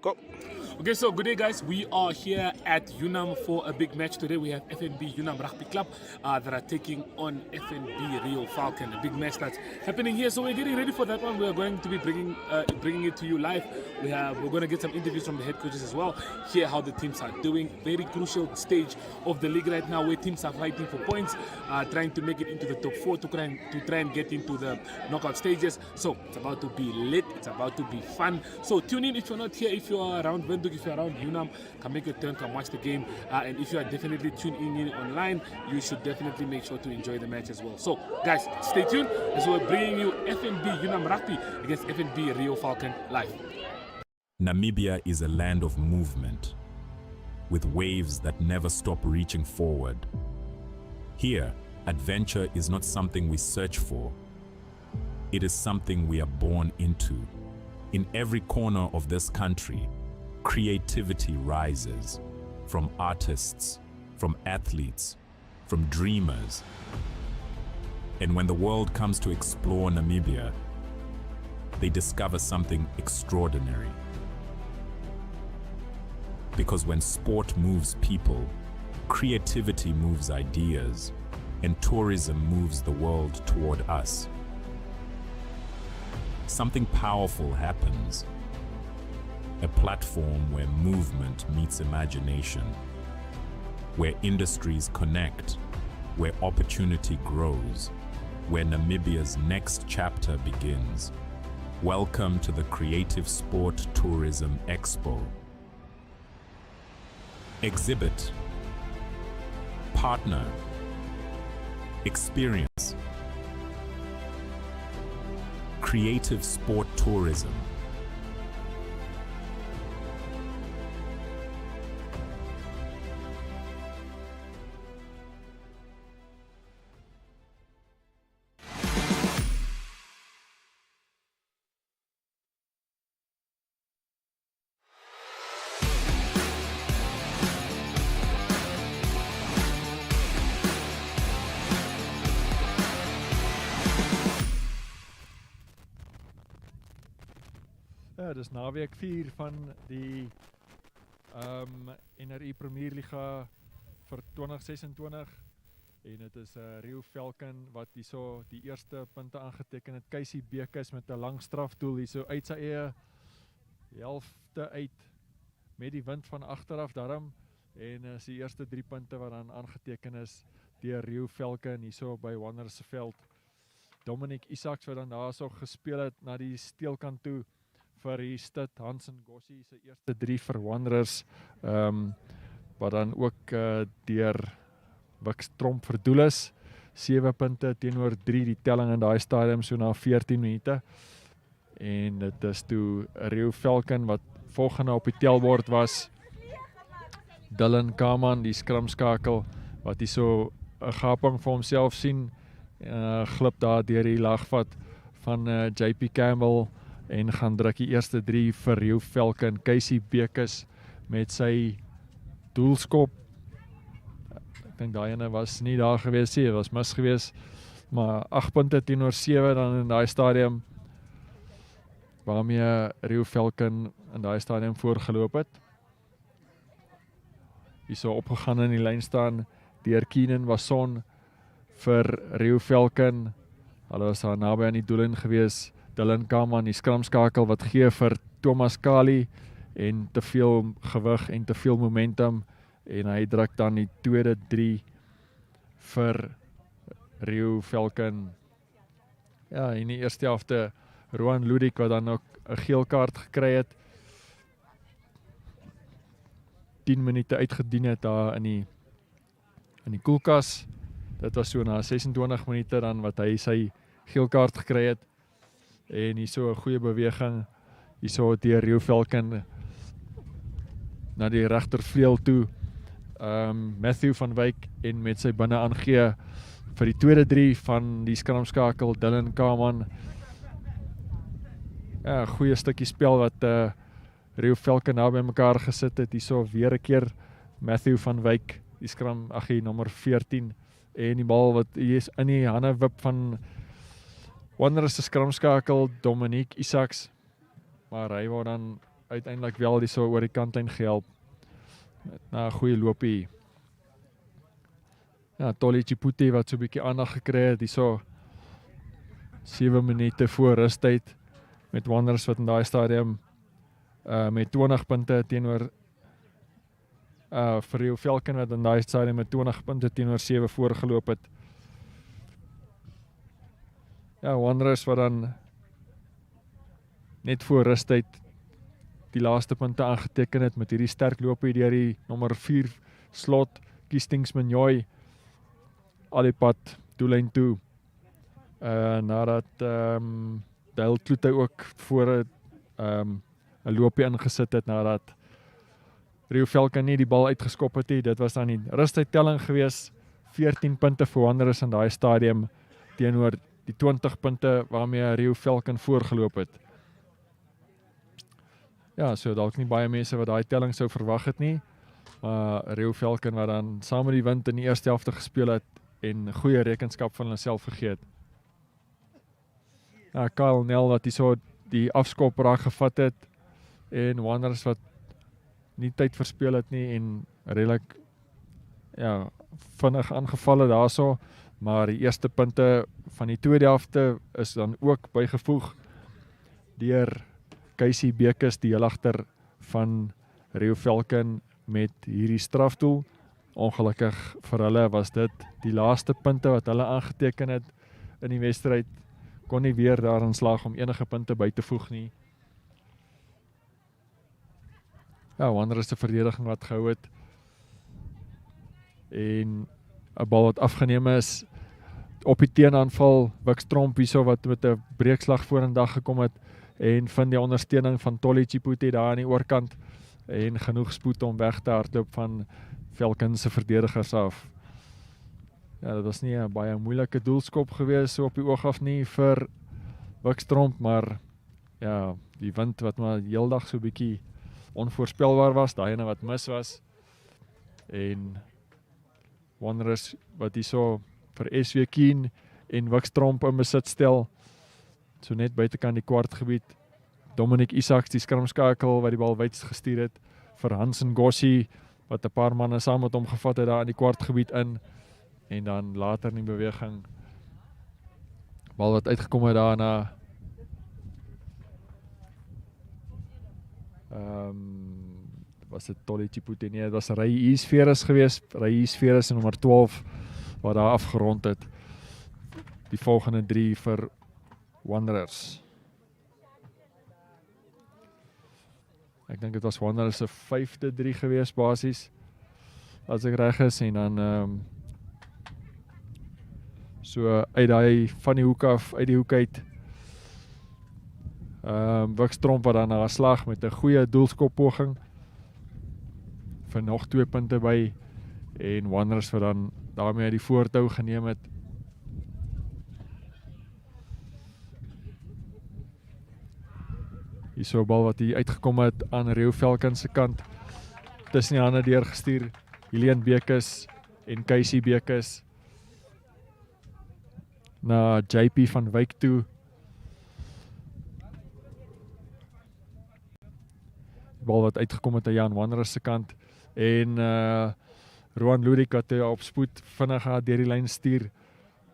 Go. Okay, so good day, guys. We are here at Unam for a big match today. We have FNB Unam Rugby Club that are taking on FNB Reho Falcon. A big match that's happening here. So we're getting ready for that one. We are going to be bringing it to you live. We're going to get some interviews from the head coaches as well. Hear how the teams are doing. Very crucial stage of the league right now, where teams are fighting for points, trying to make it into the top four to try and get into the knockout stages. So it's about to be lit. It's about to be fun. So tune in if you're not here. If you are around Windhoek, if you're around Unam, come make a turn, come watch the game. And if you are definitely tuning in online, you should definitely make sure to enjoy the match as well. So, guys, stay tuned as we're bringing you FNB Unam Rugby against FNB Reho Falcon live. Namibia is a land of movement, with waves that never stop reaching forward. Here, adventure is not something we search for. It is something we are born into. In every corner of this country, creativity rises, from artists, from athletes, from dreamers. And when the world comes to explore Namibia, they discover something extraordinary. Because when sport moves people, creativity moves ideas, and tourism moves the world toward us. Something powerful happens. A platform where movement meets imagination, where industries connect, where opportunity grows, where Namibia's next chapter begins. Welcome to the Creative Sport Tourism Expo. Exhibit, partner, experience. Creative Sport Tourism. Ja, dis naweek 4 van die NRI Premier Liga vir 2026 en dit is Reho Falcon wat hierso die eerste punte aangeteken het. Casey Bekes met 'n lang strafdoel hierso uit sy eie helfte uit met die wind van agteraf daarom en is die eerste 3 punte wat dan aangeteken is deur Reho Falcon hierso by Wanderers se veld. Dominic Isaacs wat dan daarso gespeel het na die steelkant toe vir die Stid Hansen Gossie se eerste 3 vir Wanderers wat dan ook deur Wix Tromp verdoel is. 7 punte teenoor 3 die telling in daai stadium so na 14 minute. En dit is toe Reho Falcon wat volgende op die telbord was. Dylan Kaman, die skramskakel wat hy so 'n gaping vir homself sien glip daar deur die lagvat van JP Campbell en gaan druk die eerste 3 vir Reho Falcon. Casey Bekes met sy doelskop. Ek dink daai ene was nie daar gewees nie, was mis gewees. Maar 8 punte teenoor 7 dan in daai stadium waarmee Reho Falcon in daai stadium voorgeloop het. Hierso opgegaan in die lyn staan deur Keenan Wasson vir Reho Falcon. Hulle was daar naby aan die doellyn gewees. Dylan Kaman, die skramskakel wat gee vir Thomas Kali en te veel gewig en te veel momentum en hy druk dan die tweede 3 vir Reho Falcon. Ja, in die eerste helfte Roan Ludik wat dan ook 'n geel kaart gekry het. 10 minute uitgedien het daar in die koelkas. Dit was so na 26 minute dan wat hy sy geel kaart gekry het. En hierso 'n goeie beweging hierso deur Reho Falcon na die regtervleuel toe. Matthew van Wyk en met sy binne aangee vir die tweede 3 van die skramskakel Dylan Kaman. Ja, goeie stukkie spel wat Reho Falcon nou by mekaar gesit het. Hierso weer 'n keer Matthew van Wyk, die nommer 14 en die bal wat hier is in die hande wip van Wanderers se skramskakel Dominic Isaacs, maar hy word dan uiteindelik wel die so oor die kantlyn gehelp. Na 'n goeie loopie. Ja, Tolly Chiputi wat so 'n bietjie aandag gekry het, die so 7 minute voor rustyd met Wanderers wat in daai stadium met 20 punte teenoor vir Reho Falcon wat in daai stadium met 20 punte teenoor 7 voorgeloop het. Ja, Wanderers wat dan net voor rustyd die laaste punte aangeteken het met hierdie sterk loopie deur die nommer 4 slot, Kistingsmanjoy, al die pad doellyn toe. Nadat Dale Kloete ook voor 'n loopie ingesit het nadat Reho Falcon nie die bal uitgeskop het nie. Dit was dan die rustydtelling gewees, 14 punte vir Wanderers in daai stadium teenoor die 20 punte waarmee Reho Falcon voorgeloop het. Ja, so dalk nie baie mense wat daai telling sou verwag het nie, maar Reho Falcon wat dan saam met die wind in die eerste helfte gespeel het en goeie rekenskap van hulself gegee het. Ja, Kyle Nel wat so die afskop raak gevat het en Wanderers wat nie tyd verspeel het nie en redelik vinnig aangeval het daarso, maar die eerste punte van die tweede helfte is dan ook bygevoeg deur Casey Bekes, die helagter van Reho Falcon met hierdie strafdoel. Ongelukkig vir hulle was dit die laaste punte wat hulle aangeteken het in die wedstryd. Kon nie weer daarin slaag om enige punte by te voeg nie. Ja, Wanderers se verdediging wat gehou het en 'n bal wat afgeneem is op die teenaanval, Wikstromp hierso wat met 'n breekslag vorendag gekom het en vind die ondersteuning van Tolly Chiputi daar aan die oorkant en genoeg spoed om weg te hardloop van Falcon se verdedigers af. Ja, dit was nie 'n baie moeilike doelskop gewees so op die oog af nie vir Wikstromp, maar ja, die wind wat maar heeldag so bietjie onvoorspelbaar was, daai ene wat mis was en Wanderers wat hierso vir SW Keen en Wikstromp in besit stel, so net buitekant die kwartgebied. Dominic Isaacs, die skrimskakel wat die bal wyd gestuur het vir Hansen Gossi wat 'n paar manne saam met hom gevat het daar in die kwartgebied in en dan later in die beweging bal wat uitgekom het daarna was dit Tolly Chiputi, nee, dit was Reho Isveres gewees, Reho Isveres en nommer 12 wat daar afgerond het. Die volgende 3 vir Wanderers. Ek dink dit was Wanderers se 5de 3 gewees basies, as ek reg is, en dan so uit daai van die hoek af, uit die hoek uit, Wikstromp wat dan na 'n slag met 'n goeie doelskoppoging vir nog 2 punte by en Wanderers wat dan daarmee die voortou geneem het. Hier so 'n bal wat hier uitgekom het aan Reho Falcon se kant, tussen die hande deurgestuur, Helene Bekes en Casey Bekes na JP van Wyk toe. Die bal wat uitgekom het aan Jan Wanderers se kant en Roan Ludik wat op spoed vinnig deur die lyn stuur,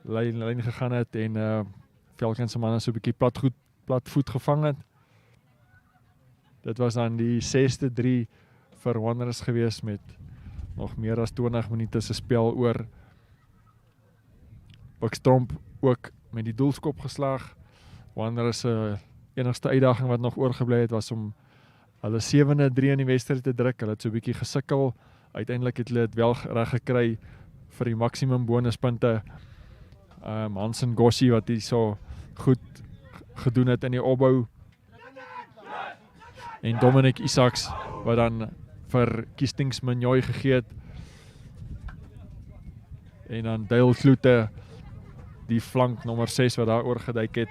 lyn gegaan het en Falcon se manne so 'n bietjie platvoet gevang het. Dit was dan die 6de 3 vir Wanderers gewees met nog meer as 20 minute se spel oor. Wikstromp ook met die doelskop geslaag. Wanderers se enigste uitdaging wat nog oorgebly het was om hulle 7de 3 in die wedstryd te druk. Hulle het so 'n bietjie gesukkel. Uiteindelik het hulle dit wel reg gekry vir die maksimum bonuspunte. Hansen Gossi wat hier so goed gedoen het in die opbou. En Dominic Isaacs wat dan vir Kistingsmanjoy gegee het. En dan Dale Kloete, die flank nommer 6 wat daar oorgeduik het.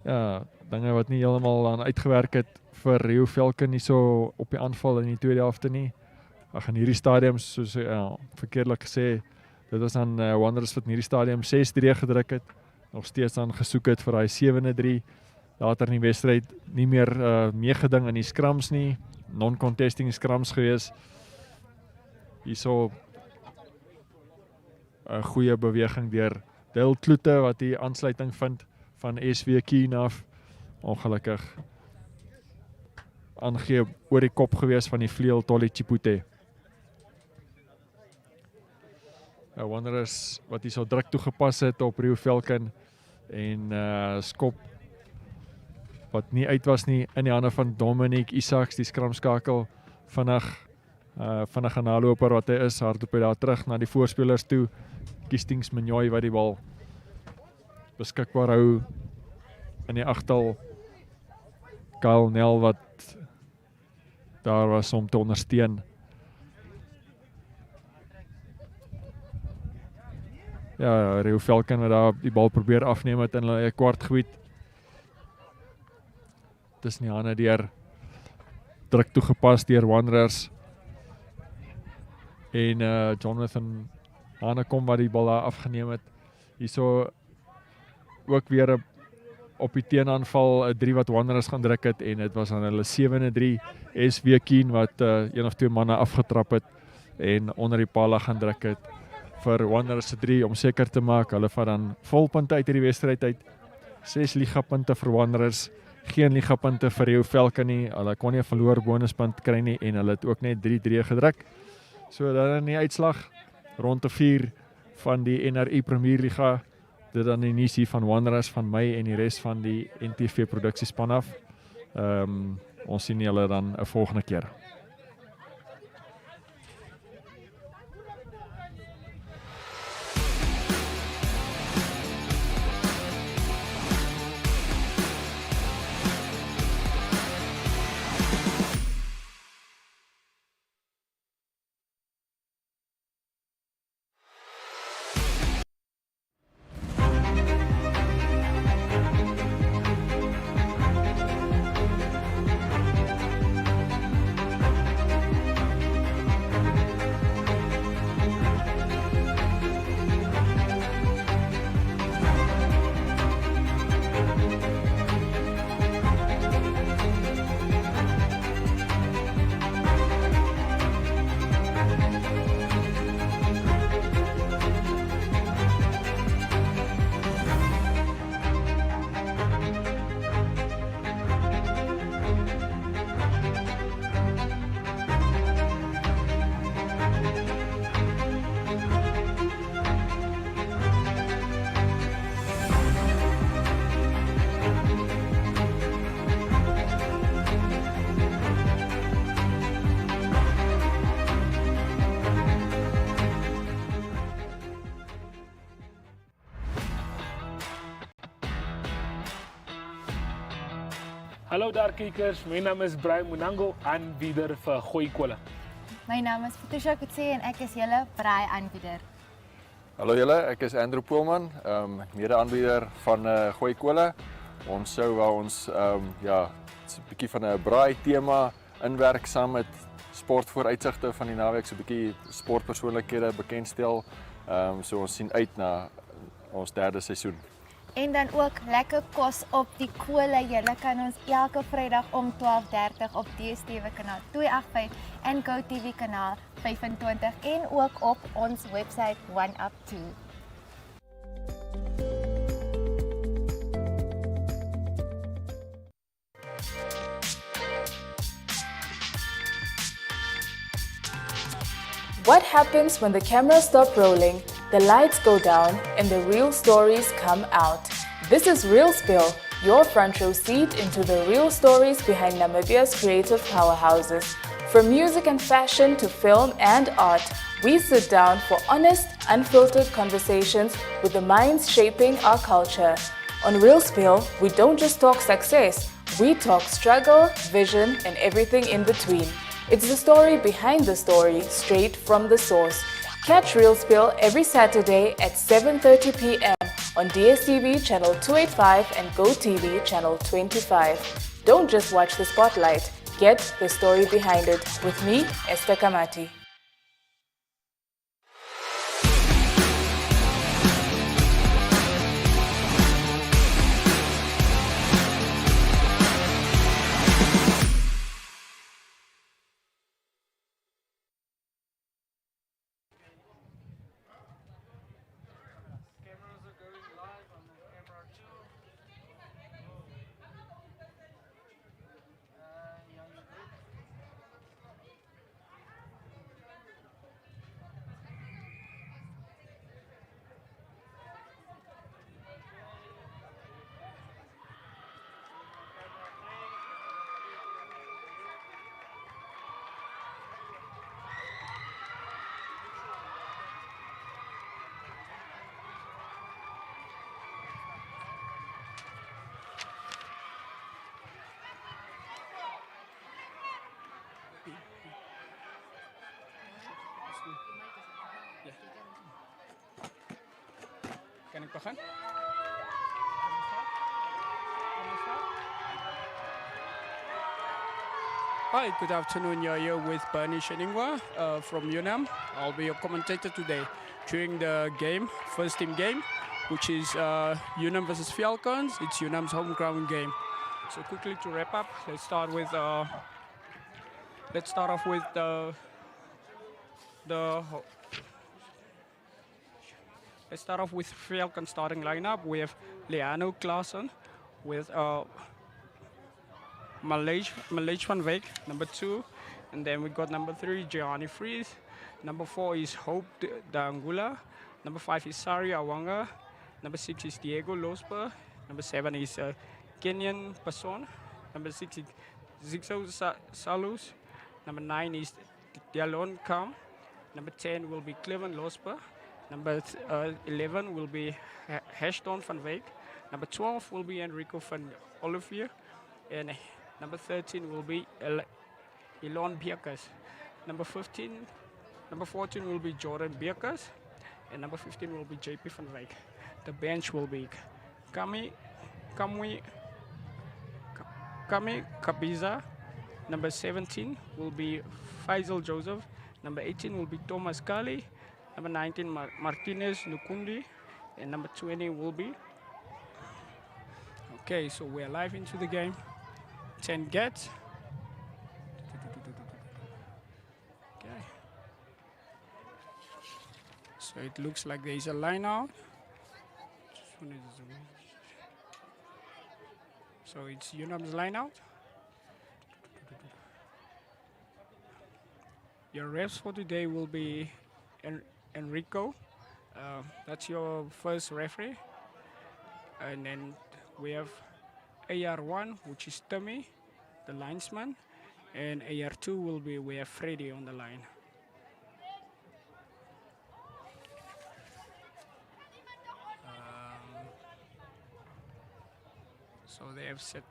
Ja, dinge wat nie heeltemal aan uitgewerk het vir Reho Falcon nie so op die aanval in die tweede helfte nie. Ag, in hierdie stadium, soos verkeerdelik gesê, dit was dan Wanderers wat in hierdie stadium 6-3 gedruk het. nog steeds aan gesoek het vir daai 7-3. Later in die wedstryd nie meer meegeding in die scrums nie, non-contesting scrums gewees. Hierso 'n goeie beweging deur Dale Kloete wat die aansluiting vind van SW Keen af. Ongelukkig aangee oor die kop gewees van die vleuel Tolly Chipute. Wanderers wat hier so druk toegepas het op Reho Falcon en skop wat nie uit was nie in die hande van Dominic Isaacs, die skramskakel vinnig 'n naloper wat hy is, hardloop hy daar terug na die voorspelers toe. Kiestings Minjoy wat die bal beskikbaar hou in die agtal. Kyle Nel wat daar was om te ondersteun. Ja, Reho Falcon wat daar die bal probeer afneem het in hulle kwartgebied. Dis nie hande deur druk toegepas deur Wanderers. En Jonathan Hanekom wat die bal daar afgeneem het. Hierso ook weer op die teenaanval 'n 3 wat Wanderers gaan druk het en dit was aan hulle 7-3 SW Keen wat 1 of 2 manne afgetrap het en onder die paal gaan druk het vir Wanderers se 3 om seker te maak hulle vat dan volpunte uit hierdie wedstryd uit. 6 ligapunte vir Wanderers, geen ligapunte vir Reho Falcon nie. Hulle kon nie 'n verloor bonuspunt kry nie en hulle het ook net 3-3 gedruk. So dan in die uitslag rond te 4 van die NRI Premierliga. Dit dan die nuus hier van Wanderers van my en die res van die NTV produksiespan af. Ons sien julle dan 'n volgende keer. Hallo daar kijkers, mijn naam is Brian Munango, aanbieder van Gooi Kolle. My naam is Patricia Kutse en ek is julle braai aanbieder. Hallo julle, ek is Andrew Poelman, mede-aanbieder van Gooi Kolle. Ons sou wou ons 'n bietjie van 'n braai tema inwerk saam met sportvooruitsigte van die naweek, so 'n bietjie sportpersoonlikhede bekendstel. So ons sien uit na ons 3de seisoen. En dan ook lekker kos op die kole. Julle kan ons elke Vrydag om 12:30 op DStv kanaal 285 en GoTV kanaal 25 en ook op ons webwerf OneUp2. What happens when the cameras stop rolling, the lights go down, and the real stories come out? This is Real Spill, your front row seat into the real stories behind Namibia's creative powerhouses. From music and fashion to film and art, we sit down for honest, unfiltered conversations with the minds shaping our culture. On Real Spill, we don't just talk success, we talk struggle, vision, and everything in between. It's the story behind the story, straight from the source. Catch Real Spill every Saturday at 7:30 p.m. on DStv channel 285 and GoTV channel 25. Don't just watch the spotlight, get the story behind it with me, Esther Kamati. Kan ik begin? Hi, good afternoon. You're here with Bernie Sheningwa from Unam. I'll be your commentator today during the game, first team game, which is Unam versus Falcons. It's Unam's home ground game. So quickly to wrap up, let's start off with let's start off with Falcon starting lineup. We have Leano Klaassen with Malaysia van Wyk, number 2. And then we got number 3, Gianni Fries. Number 4 is Hope Dangula. Number 5 is Sari Awanga. Number 6 is Diego Losper. Number 7 is Kenyan Passon. Number 6 is Zixo Salus. Number 9 is Dialon Kam. Number 10 will be Cleven Losper. Number 11 will be Hashton van Wyk. Number 12 will be Enrico van Olivier. And number 13 will be Elon Bierkes. Number 14 will be Jordan Bierkes. And number 15 will be JP van Wyk. The bench will be Kami Kabiza. Number 17 will be Faisal Joseph. Number 18 will be Thomas Kali. Number 19 Martinez Nukundi. And number 20 will be... Okay, so we're live into the game. 10 gets. Okay. So it looks like there is a line out. So it's Unam's line out. Your refs for today will be Enrico. That's your first referee. And then we have AR1, which is Tommy, the linesman. And AR2 will be, we have Freddy on the line. So they have set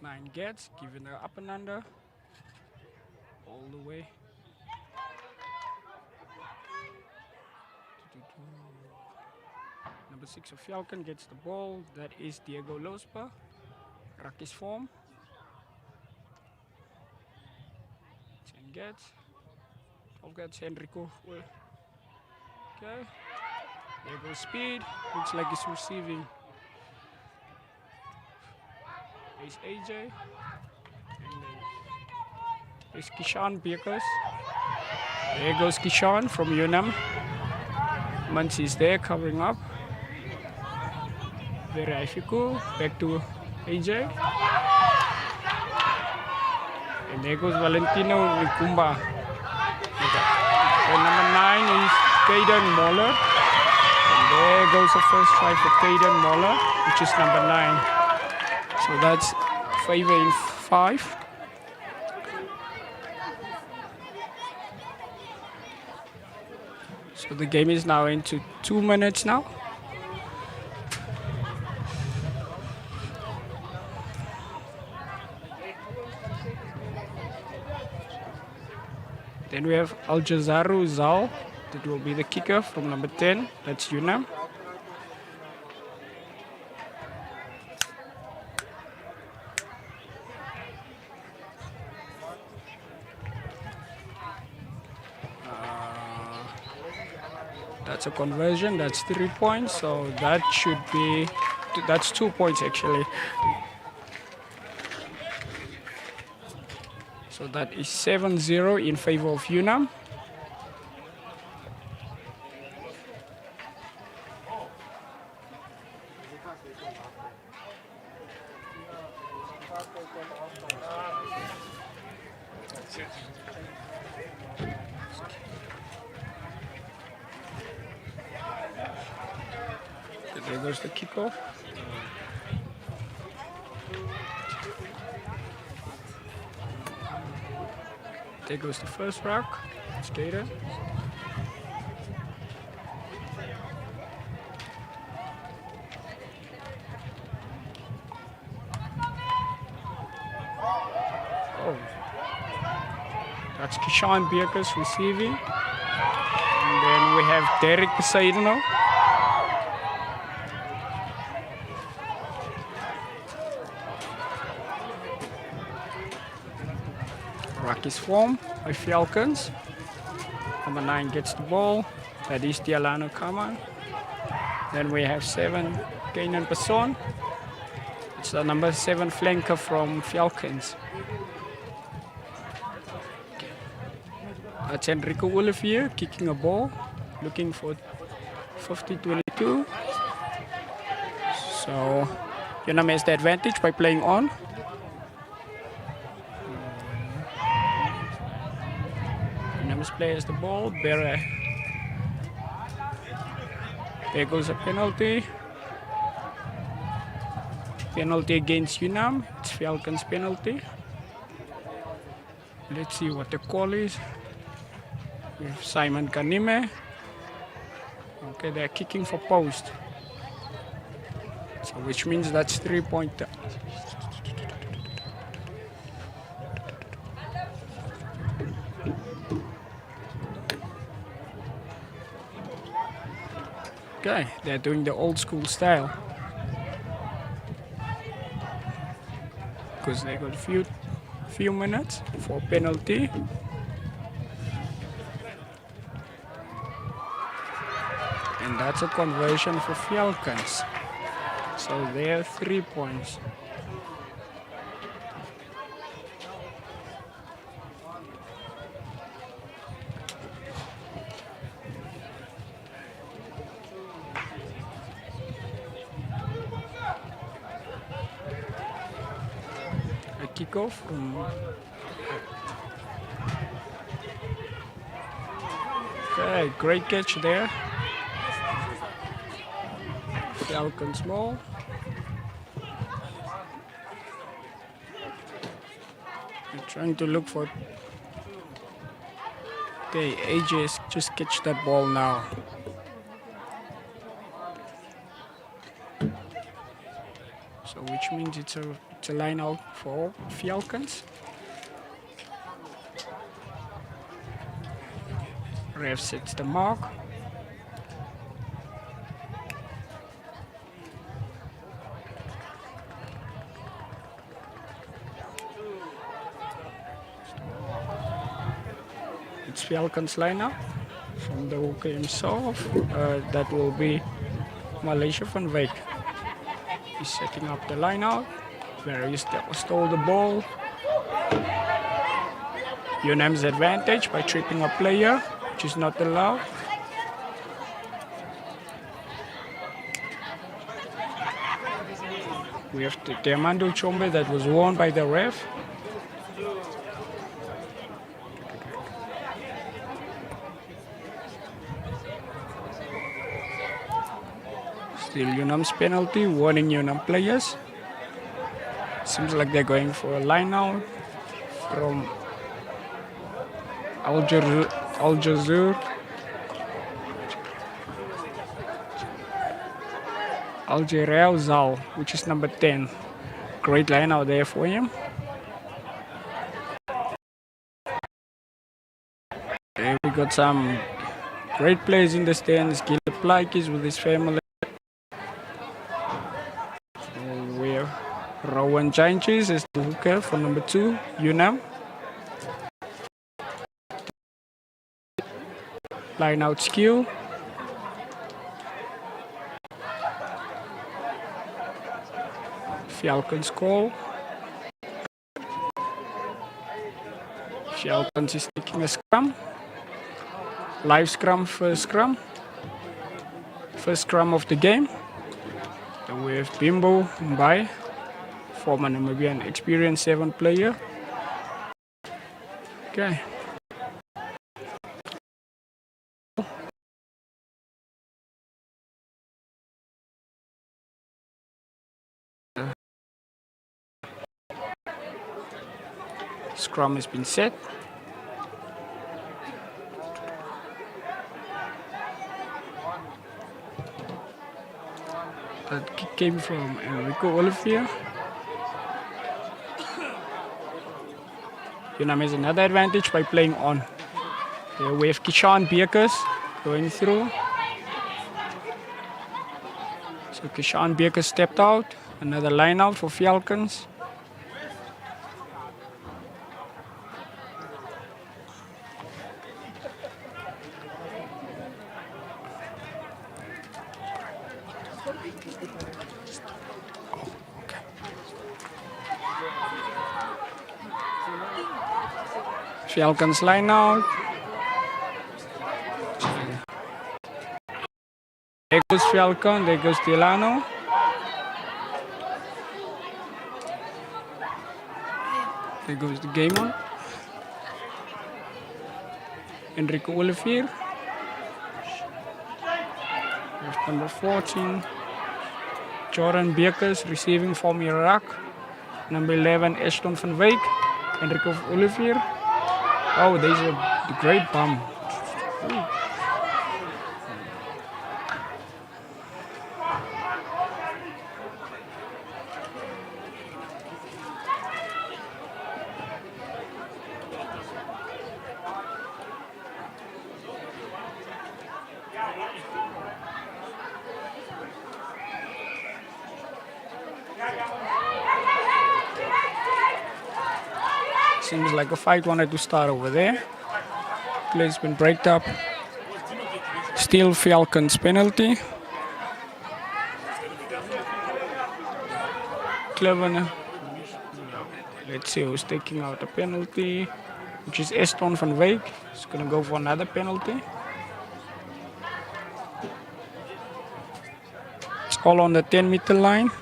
9 gets, given the up and under, all the way. Number 6 of Falcon gets the ball. That is Diego Lospa. Rakis form. 10 gets. 12 gets Enrico. Okay. There goes speed. Looks like he's receiving. There's AJ. And there's Kishan Bierkes. There goes Kishan from Unam. Muncie is there covering up. Very cool. Back to AJ. And there goes Valentino Nikumba. And number 9 is Caden Moller. And there goes the first try for Caden Moller, which is number 9. So that's favor in 5. So the game is now into 2 minutes now. Then we have Al Jazaru Zal. That will be the kicker from number 10. That's Unam. That's a conversion. That's 3 points. So that should be, that's 2 points actually. So that is 7-0 in favor of Unam. There goes the kickoff. There goes the first rock. Skater. Oh. That's Kishan Bierkes receiving. And Then we have Derek Poseidon. Ruck is formed by Falcons. Number 9 gets the ball. That is Dialano Kaman. Then we have 7, Kainan Passon. It's the number 7 flanker from Falcons. That's Enrico Olivier kicking a ball, looking for 50-22. So Unam has the advantage by playing on. Unam's player has the ball. There goes a penalty. Penalty against Unam. It's Falcons penalty. Let's see what the call is. We have Simon Kanime. Okay, they're kicking for post. So which means that's 3-pointer. Okay, they're doing the old school style. Because they got few minutes for penalty. And that's a conversion for Falcons. So they're 3 points. A kickoff from okay, great catch there. Falcons ball. They're trying to look for. Okay, AJ just catch that ball now. So which means it's a line out for Falcons. Ref sets the mark. It's Falcons lineup from the hooker himself. That will be Malaysia van Wyk. He's setting up the line out. Where he stole the ball. Unam's advantage by tripping a player, which is not allowed. We have the Diamando Chombe that was won by the ref. Still Unam's penalty, warning Unam players. Seems like they're going for a line out from Al Jazeera. Al Zal, which is number 10. Great line out there for him. Okay, we got some great players in the stands. Gilip Plaikis with his family. We have Rowan Changes is the hooker for number 2, Unam. Line out skill. Falcons call. Falcons is taking a scrum. Live scrum, first scrum. First scrum of the game. Then we have Bimbo Mbai, former Namibian experienced 7 player. Okay. Scrum has been set. That kick came from Enrico Olivier. Unam has another advantage by playing on. Here we have Kishan Bekers going through. So Kishan Baker stepped out. Another line out for Falcons. Falcons line out. There goes Falcon, there goes Delano. There goes the game on. Enrico Olivier. There's number 14. Jordan Bekers receiving from Iraq. Number 11, Ashton van Wyk. Enrico Olivier. Oh, there's a great bump. Seems like a fight wanted to start over there. Play's been breaked up. Still Falcons penalty. Clever. Let's see who's taking out a penalty, which is Ashton van Wyk. He's going to go for another penalty. It's all on the 10-meter line.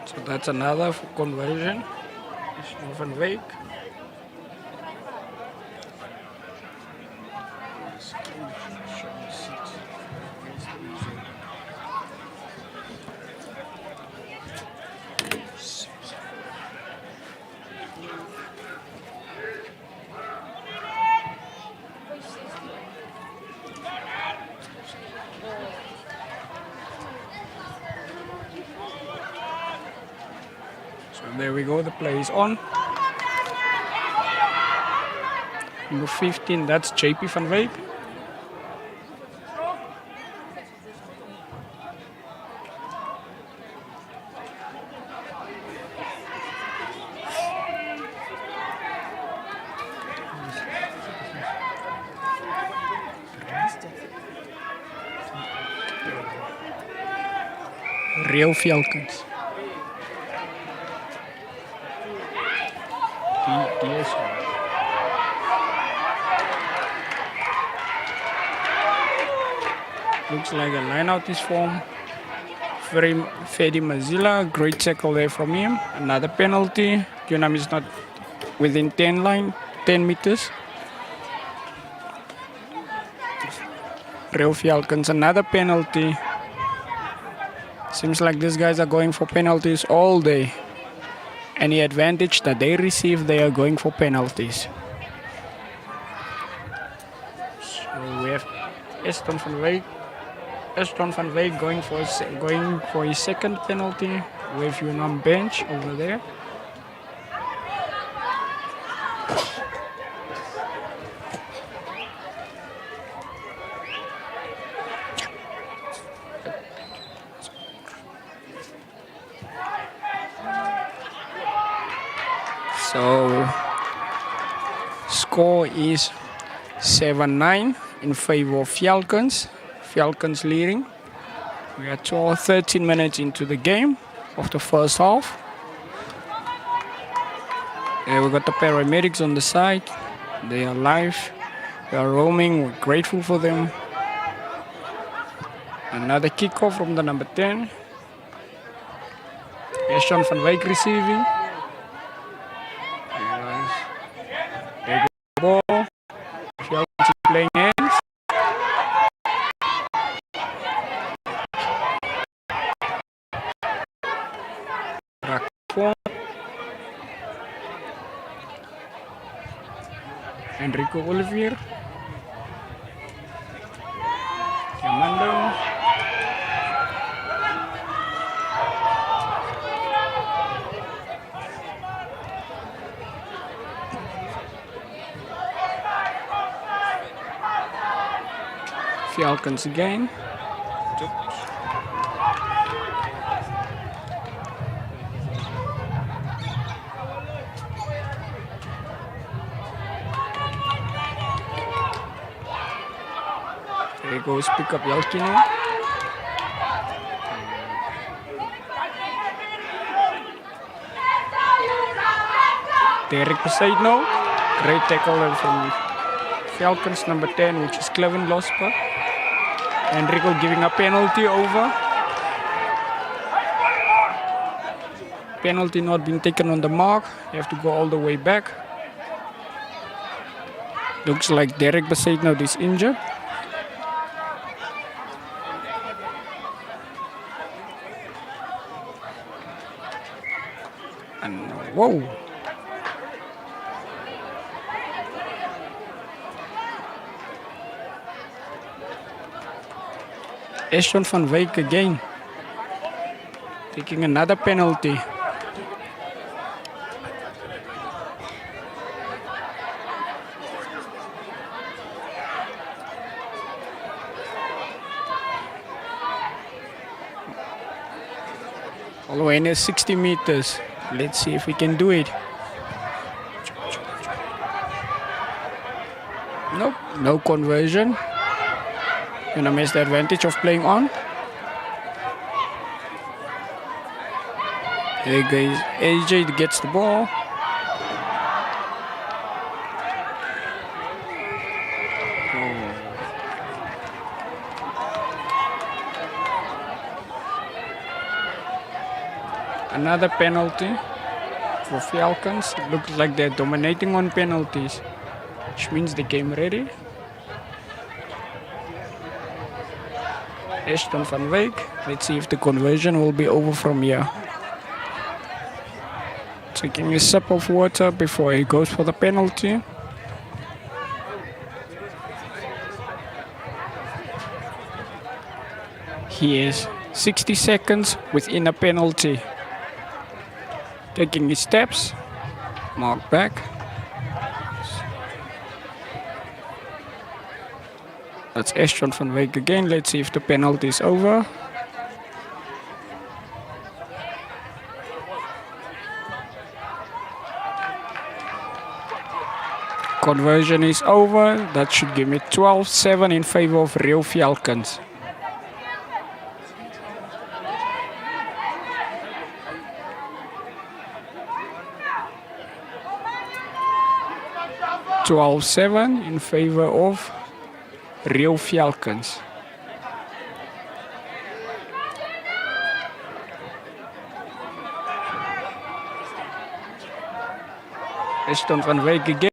So that's another conversion. Van Wyk. There we go, the play is on. Number 15, that's JP van Wyk. Reho Falcons. Looks like a line out is formed. Very Fedi Mazila, great tackle there from him. Another penalty. Unam is not within 10 meters. Reho Falcons, another penalty. Seems like these guys are going for penalties all day. Any advantage that they receive, they are going for penalties. So we have Ashton van Wyk. Ashton van Wyk going for his second penalty with Unam bench over there. So score is 7-9 in favor of Falcons. Falcons leading. We are 13 minutes into the game of the first half. We got the paramedics on the side. They are live. They are roaming. We're grateful for them. Another kickoff from the number 10. Ashton van Wyk receiving. There goes the ball. Falcons playing hands. Enrico Olivier. Diamando. Falcons again. There goes pick up Yelkino. Derek Poseidno. Great tackle from Falcons number 10, which is Clevin Losper. Enrico giving a penalty over. Penalty not being taken on the mark. You have to go all the way back. Looks like Derek Poseidno is injured. And whoa. Ashton van Wyk again, taking another penalty. All the way in 60 meters. Let's see if we can do it. Nope, no conversion. Unam has the advantage of playing on. There goes AJ gets the ball. Another penalty for Falcons. It looks like they're dominating on penalties, which means the game ready. Ashton van Wyk. Let's see if the conversion will be over from here. Taking a sip of water before he goes for the penalty. He is 60 seconds within a penalty. Taking his steps. Mark back. That's Ashton van Wyk again. Let's see if the penalty is over. Conversion is over. That should give me 12-7 in favor of Reho Falcons. In favor of Reho Falcons. Ashton van Wyk again.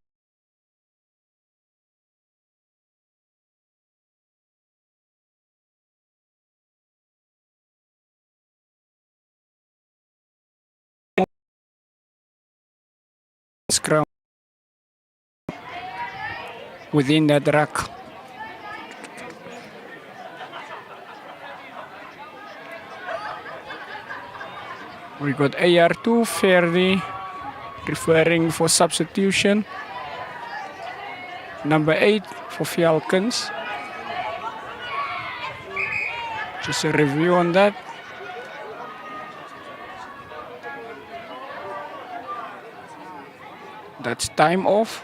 Scrum within that rack. We got AR2 Ferdi referring for substitution. Number 8 for Falcons. Just a review on that. That's time off.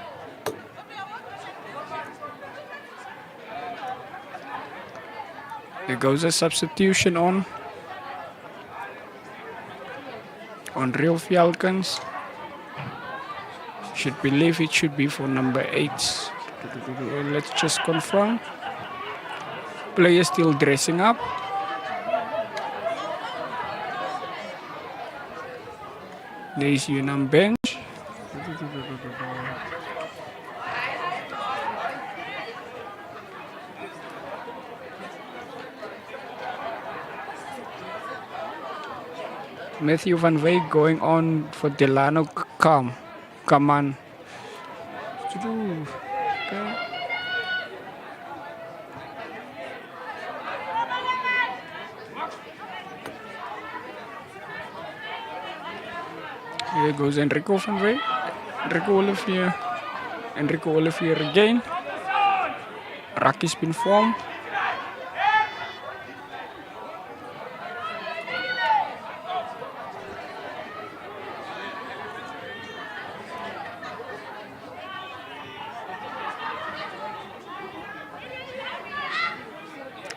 There goes a substitution on Reho Falcons. Should believe it should be for number 8. Let's just confirm. Player still dressing up. There's Unam bench. Matthew van Wyk going on for Delano Kaman. There goes Enrico van Wijk. Enrico Olivier again. Raki's been formed.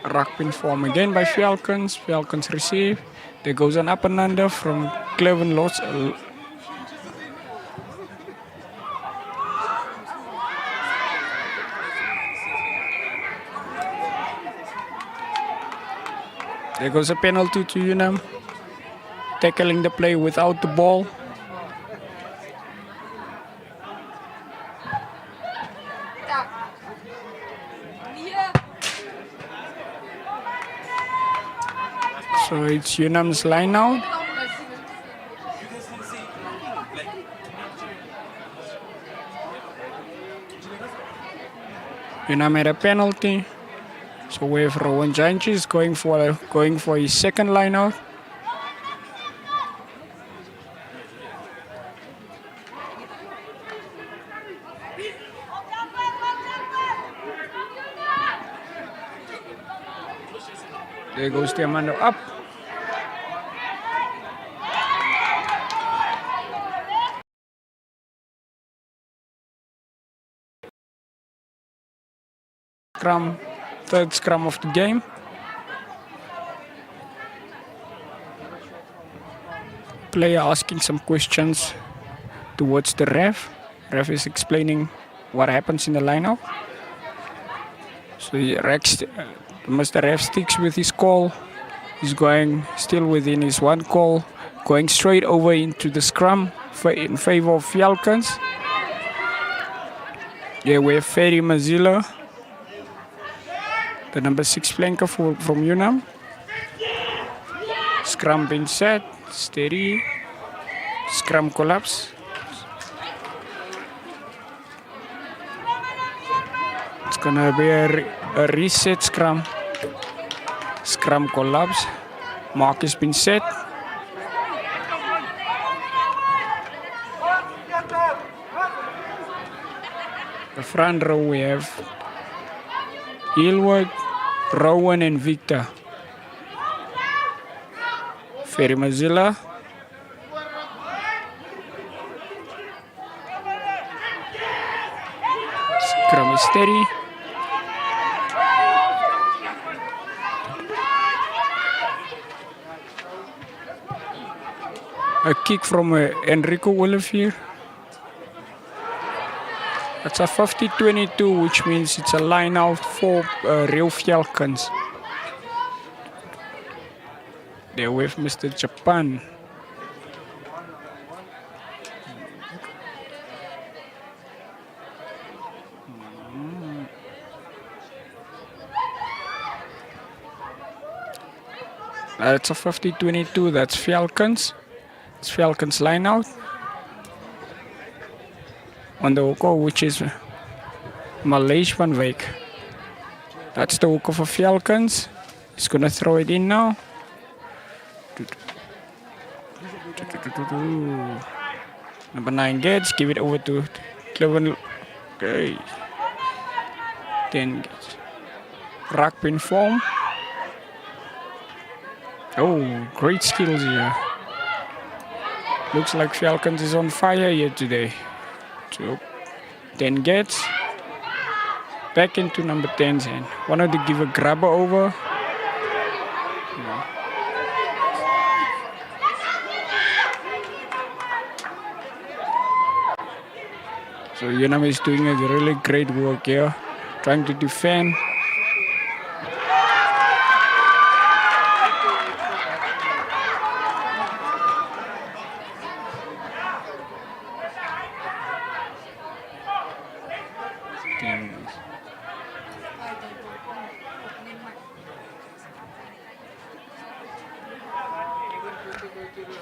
Rak been formed again by Falcons. Falcons receive. There goes an up and under from Cleven Lots. There goes a penalty to Unam. Tackling the play without the ball. So it's Unam's line out. Unam had a penalty. So we have Rowan Janchis going for his second line out. There goes the Amando up. Scrum, third scrum of the game. Player asking some questions towards the ref. Ref is explaining what happens in the lineup. So Mr. Ref sticks with his call. He's going still within his one call, going straight over into the scrum in favor of Falcons. Yeah, we have Ferry Mazila, the number 6 flanker from Unam. Scrum being set, steady. Scrum collapse. It's gonna be a reset scrum. Scrum collapse. Mark has been set. The front row we have Ilwood, Rowan and Victor. Ferry Mazilla. Scrum is steady. A kick from Enrico Olivier. That's a 50-22, which means it's a line out for Reho Falcons. They're with Mr. Japan. That's a 50-22, that's Falcons. It's Falcons line out. On the hook, which is Malaysia van Wijk. That's the hook for Falcons. He's gonna throw it in now. Number 9 gets, give it over to Cleven. Okay. 10 gets. Rack pin form. Oh, great skills here. Looks like Falcons is on fire here today. So 10 gets. Back into number 10's hand. Wanted to give a grabber over. No. So Unam is doing a really great work here. Trying to defend.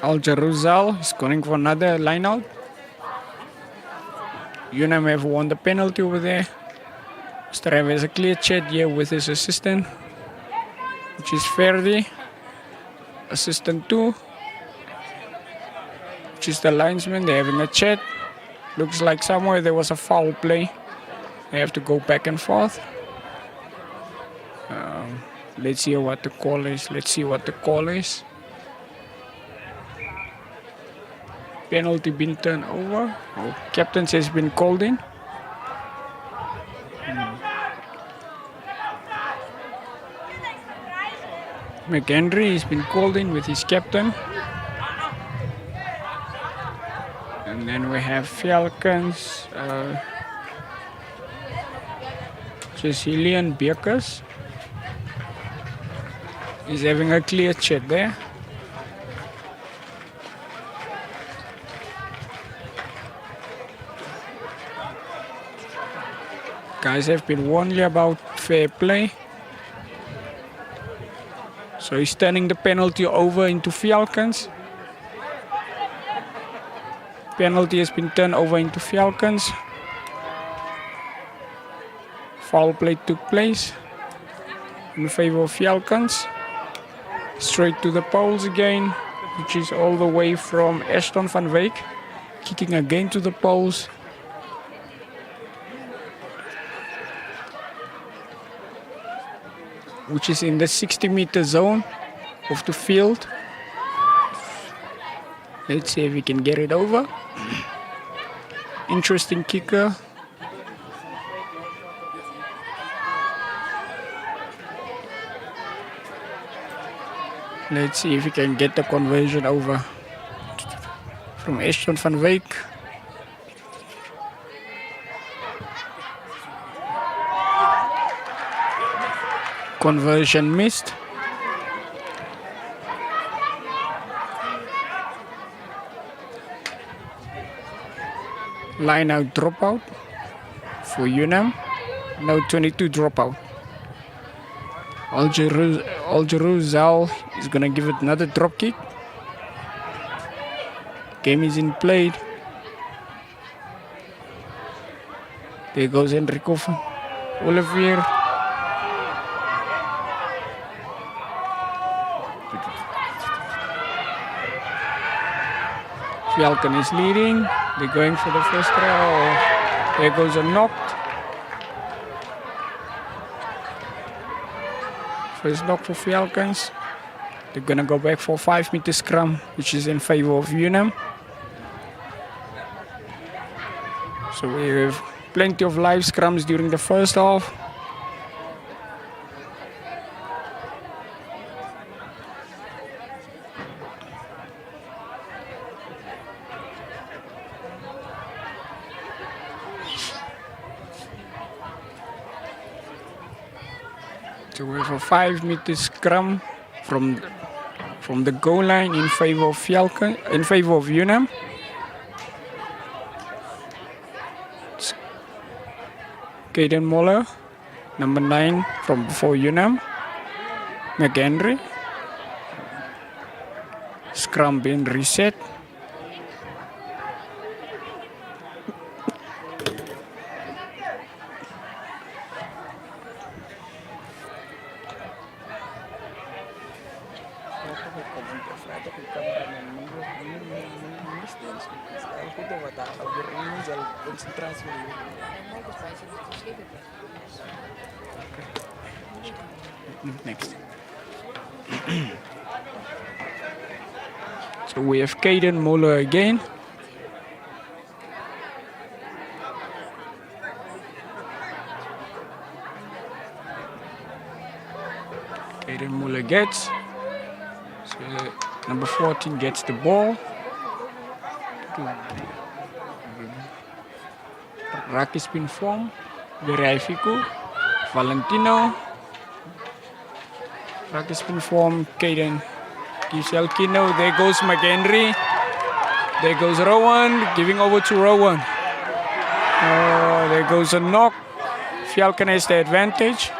Al Jaruzal is going for another line out. Unam have won the penalty over there. Mr. Reho has a clear chat here with his assistant, which is Ferdi. Assistant 2, which which is the linesman. They're having a chat. Looks like somewhere there was a foul play. They have to go back and forth. Let's see what the call is. Penalty been turned over. Captain says been called in. McHenry has been called in with his captain. And then we have Falcons, Cecilian Beekers. He's having a clear chat there. Guys have been warned about fair play. So he's turning the penalty over into Falcons. Penalty has been turned over into Falcons. Foul play took place in favor of Falcons. Straight to the poles again, which is all the way from Ashton van Wyk. Kicking again to the poles. Which is in the 60-meter zone of the field. Let's see if we can get it over. Interesting kicker. Let's see if we can get the conversion over from Ashton van Wyk. Conversion missed. Line out dropout for Unam. Now 22 dropout. Algeruzal is gonna give it another drop kick. Game is in play. There goes Enrico van Olivier. Falcon is leading. They're going for the first try. There goes a knock. First knock for Falcons. They're gonna go back for 5-meter scrum, which is in favor of Unam. So we have plenty of live scrums during the first half. So we have a 5-meter scrum from the goal line in favor of Falcon, in favor of Unam. Caden Moller, number 9 for Unam. McHenry. Scrum being reset. Next. So we have Caden Moller again. Caden Moller gets. So number 14 gets the ball. Rack has been formed. Reho, Valentino. Rack has been formed. Caden gives Elkino. There goes McHenry. There goes Rowan. Giving over to Rowan. There goes a knock. Falcon has the advantage.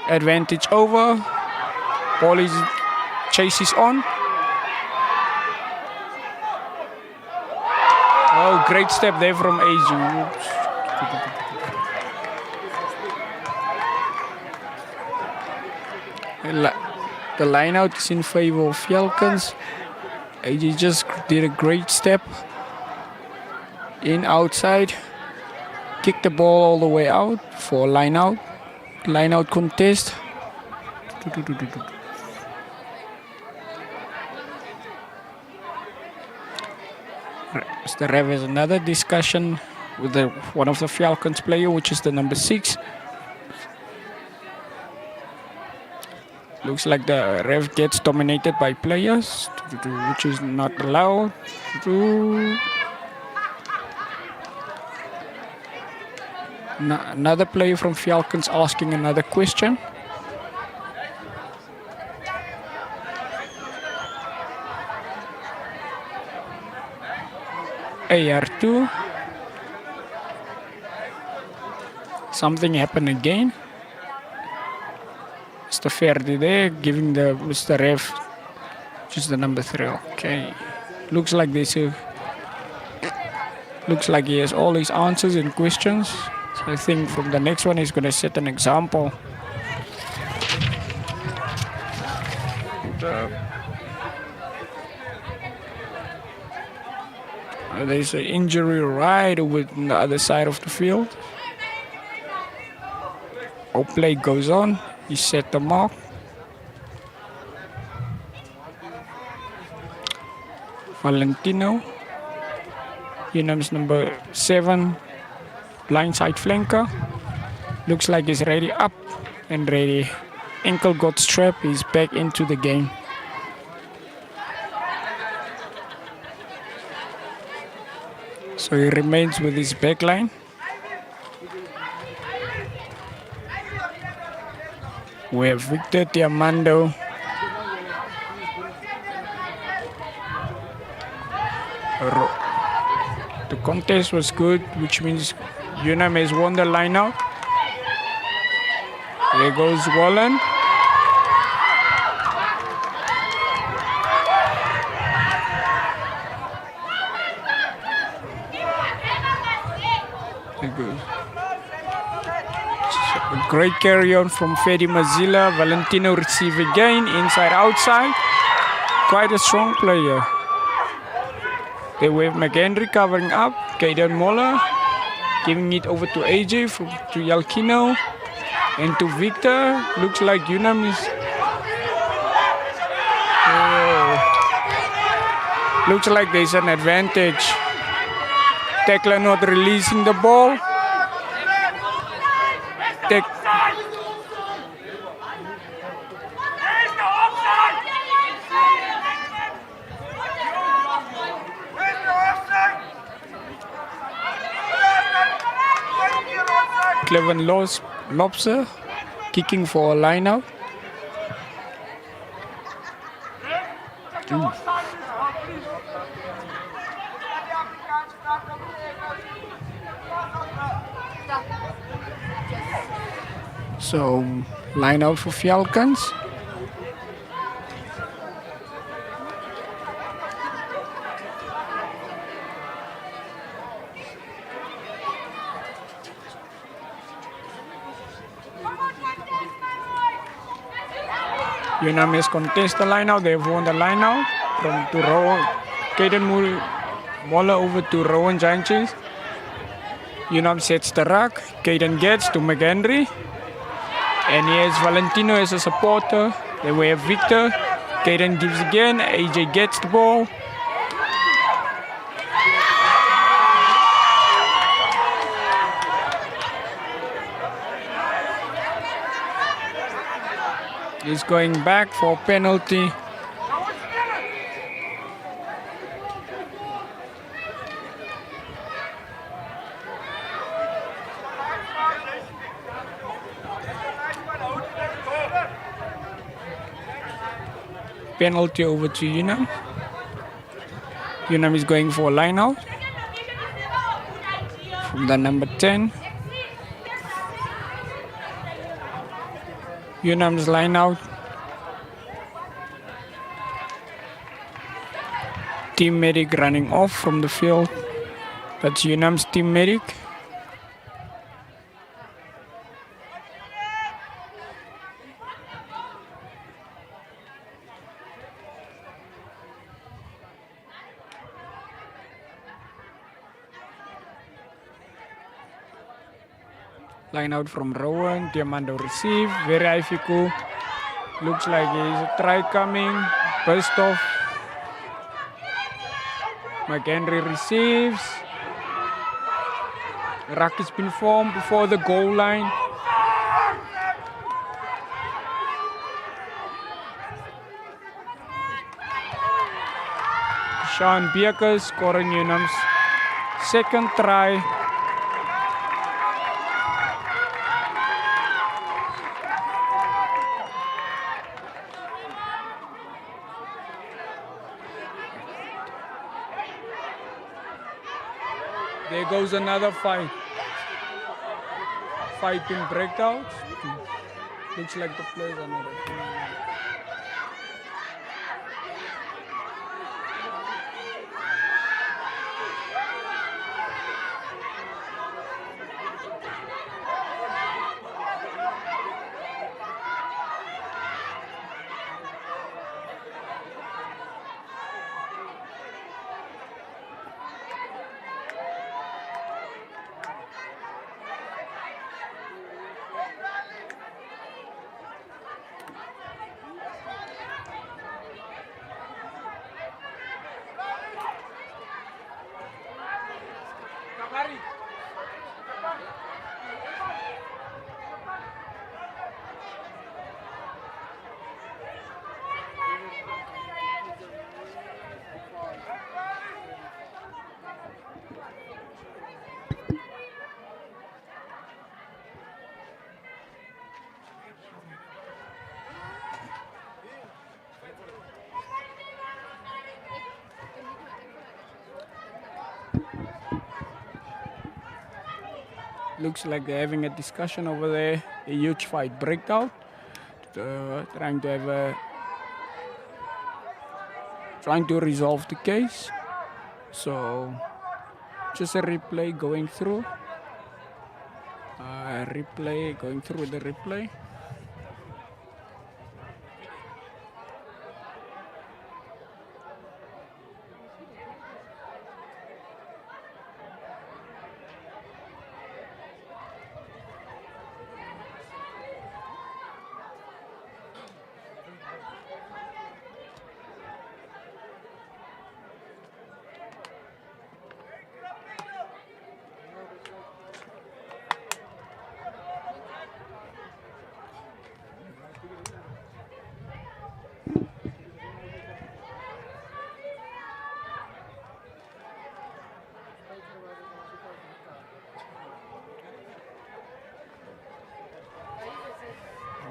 Advantage over. Ball is chases on. Oh, great step there from Aju. The line out is in favor of Falcons. AJ just did a great step in outside, kicked the ball all the way out for line out contest. Mr. Rev has another discussion with one of the Falcons player, which is the number 6. Looks like the Rev gets dominated by players, which is not allowed. Another player from Falcons asking another question. AR2. Something happened again. Mr. Ferdi there giving the Mr. Rev, which is the number 3. Okay. Looks like he has all his answers and questions. So I think from the next one he's gonna set an example. There's an injury right over on the other side of the field. All play goes on. He set the mark. Valentino. Unam's number 7. Blindside flanker. Looks like he's ready up and ready. Ankle got strapped. He's back into the game. So he remains with his back line. We have Victor Diamando. The contest was good, which means Unam has won the lineout. There goes Wallen. A great carry on from Fedi Mazila. Valentino receive again, inside outside. Quite a strong player. They have McHenry covering up. Caden Moller giving it over to AJ, to Yalkino and to Victor. Looks like Unam is... looks like there's an advantage. Tackler not releasing the ball. Cleven Lobster kicking for a line out. So line out for Falcons. Unam has contested the line out. They've won the line out from to Rowan. Caden Moller over to Rowan Janches. Unam sets the ruck. Caden gets to McHenry. And he has Valentino as a supporter. Then we have Victor. Caden gives again. AJ gets the ball. He's going back for penalty. Penalty over to Unam. Unam is going for a line out from the number 10. Unam's line out. Team medic running off from the field. That's Unam's team medic. Line out from Rowan. Diamando receive. Very high Fiku. Looks like there's a try coming. Burst off. McHenry receives. Ruck has been formed before the goal line. Sean Beekers scoring Unam's second try. There goes another fight. Fight being breaked out. Looks like the players are not happy. Looks like they're having a discussion over there. A huge fight breakout. Trying to resolve the case. So just a replay going through. Going through the replay.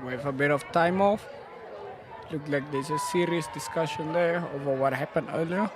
We have a bit of time off. Look like there's a serious discussion there over what happened earlier.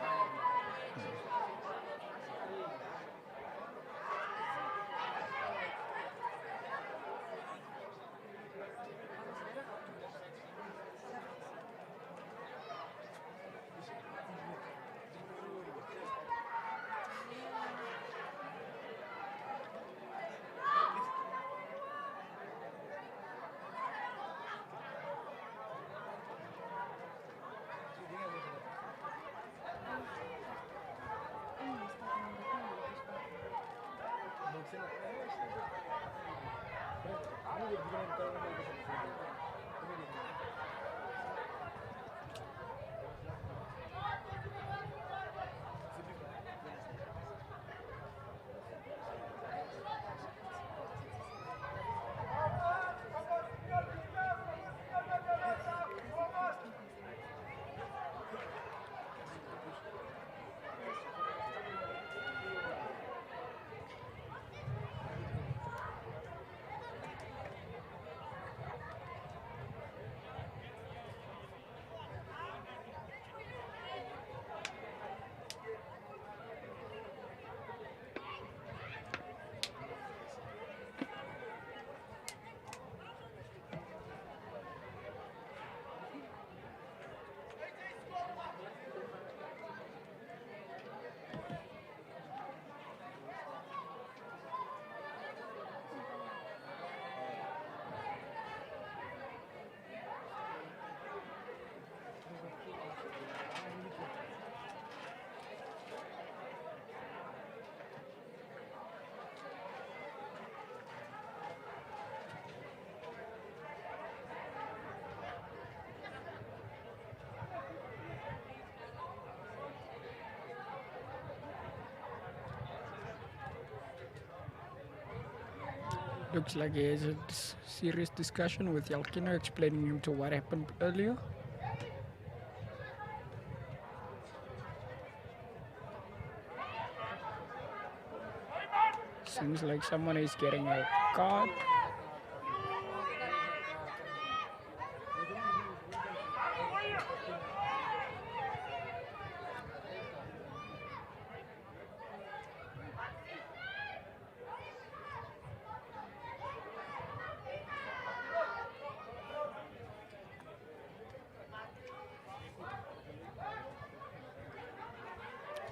Looks like he has a serious discussion with Yalkino, explaining him to what happened earlier. Seems like someone is getting a card.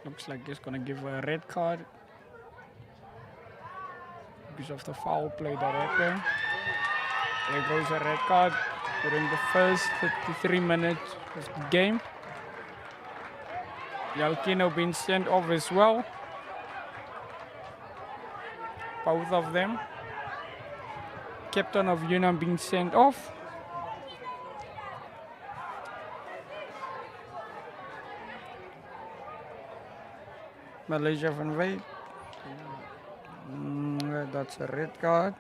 Looks like he's gonna give a red card because of the foul play that happened. There goes a red card during the first 53 minutes of the game. Yalkino being sent off as well. Both of them. Captain of Unam being sent off. Malaysia van Wyk. That's a red card.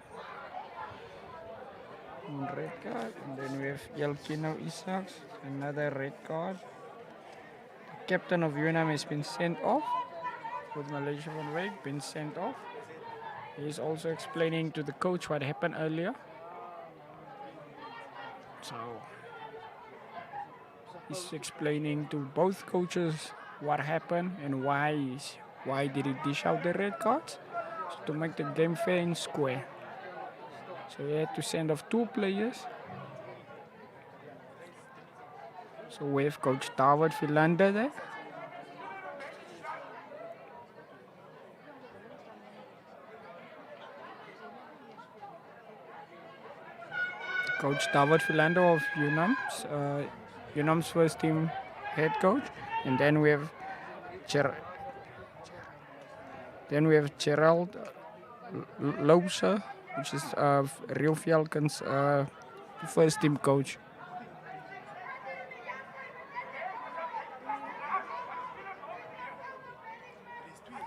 Red card. And then we have Yalkino Isaacs. Another red card. The captain of Unam has been sent off. With Malaysia van Wyk been sent off. He's also explaining to the coach what happened earlier. So he's explaining to both coaches what happened and why did he dish out the red cards, so to make the game fair and square. So he had to send off 2 players. So we have Coach David Philander there. Coach David Philander of Unam's first team head coach. And then we have Gerald Loubser, which is Reho Falcon's first team coach.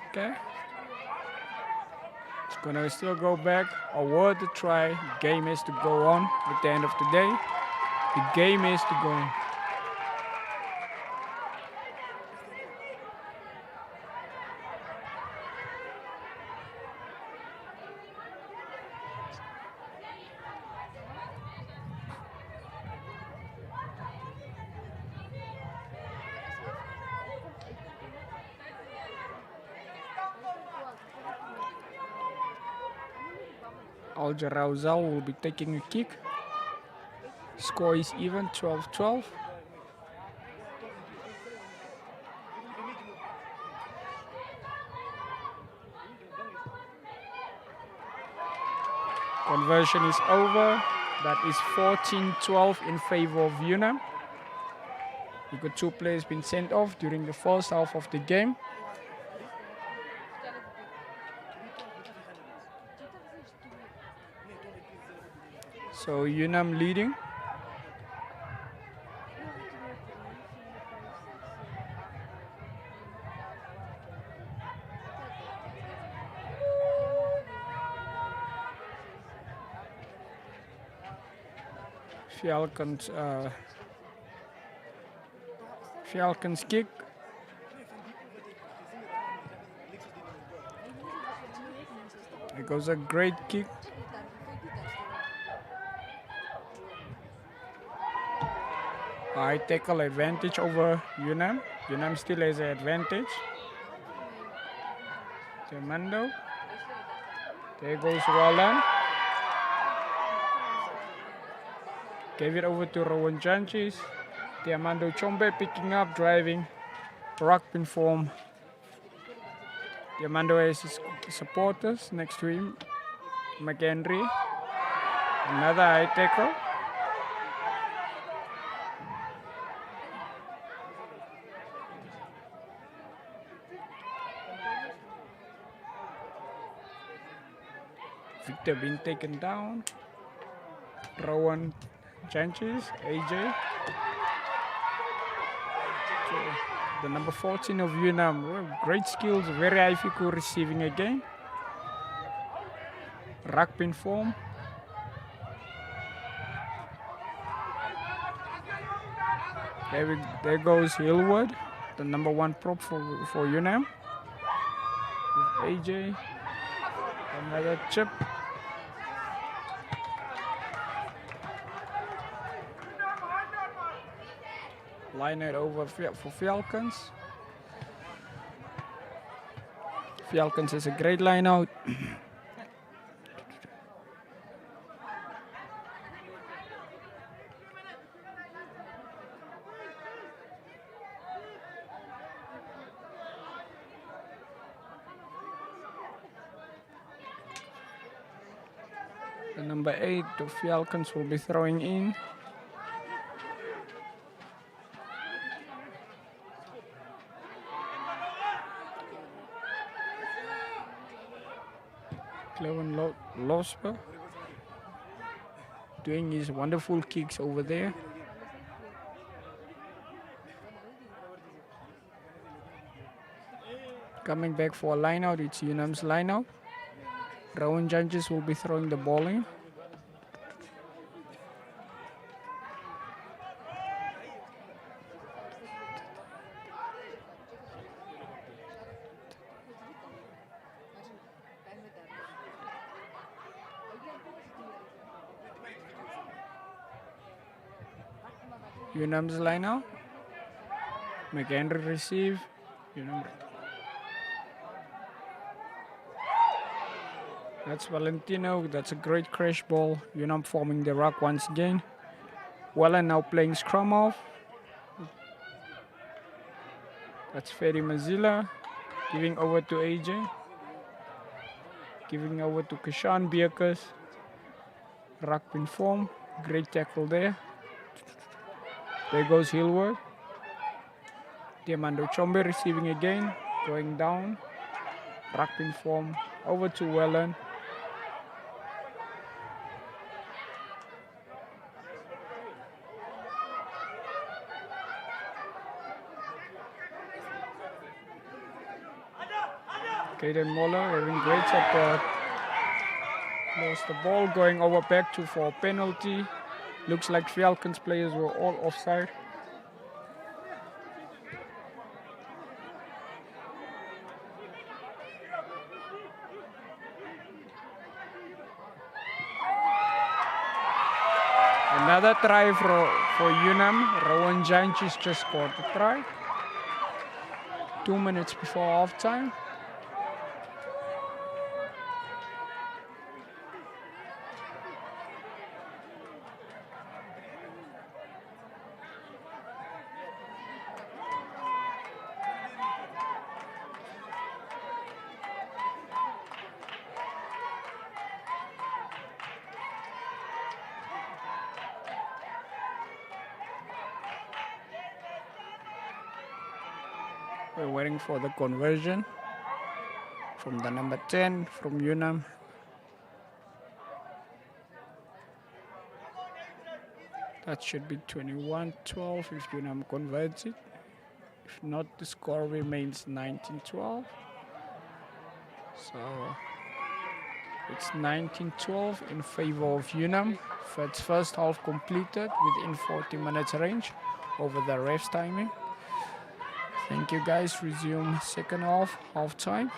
Okay. It's gonna still go back. A word to try. Game has to go on at the end of the day. The game has to go on. Al-Jarauzal will be taking a kick. Score is even, 12-12. Conversion is over. That is 14-12 in favor of Unam. We got 2 players being sent off during the first half of the game. So Unam leading. Falcon's kick. It goes a great kick. High tackle advantage over Unam. Unam still has an advantage. Temando. There goes Roland. Gave it over to Rowan Janchis. Diamando Chombe picking up, driving. Ruckman form. Diamando has his supporters next to him. McHenry. Another high tackle. Victor being taken down. Rowan Janchis, AJ. The number 14 of Unam, great skills, very difficult receiving again. Rugby form. There goes Hillwood, the number 1 prop for Unam. With AJ, another chip. Line it over for Falcons. Falcons is a great line out. The number 8, the Falcons will be throwing in. Cleven Losper doing his wonderful kicks over there. Coming back for a line out, it's Unam's line out. Rowan Judges will be throwing the ball in. Unam's line out. McHenry receive. Unam. That's Valentino. That's a great crash ball. Unam forming the ruck once again. Wellen now playing scrum off. That's Ferry Mazila. Giving over to AJ. Giving over to Kashan Bierkes. Ruck in form. Great tackle there. There goes Hillwood. Diamando Chombe receiving again. Going down. Ruck in form. Over to Wellen. Caden Moller having great support. Lost the ball, going over back to for a penalty. Looks like Falcons players were all offside. Another try for Unam. Rowan Janchis just scored the try. 2 minutes before halftime. We're waiting for the conversion from the number 10 from Unam. That should be 21-12 if Unam converts it. If not, the score remains 19-12. So it's 19-12 in favor of Unam. For its first half completed within 40 minutes range over the ref's timing. Thank you guys. Resume second half, halftime.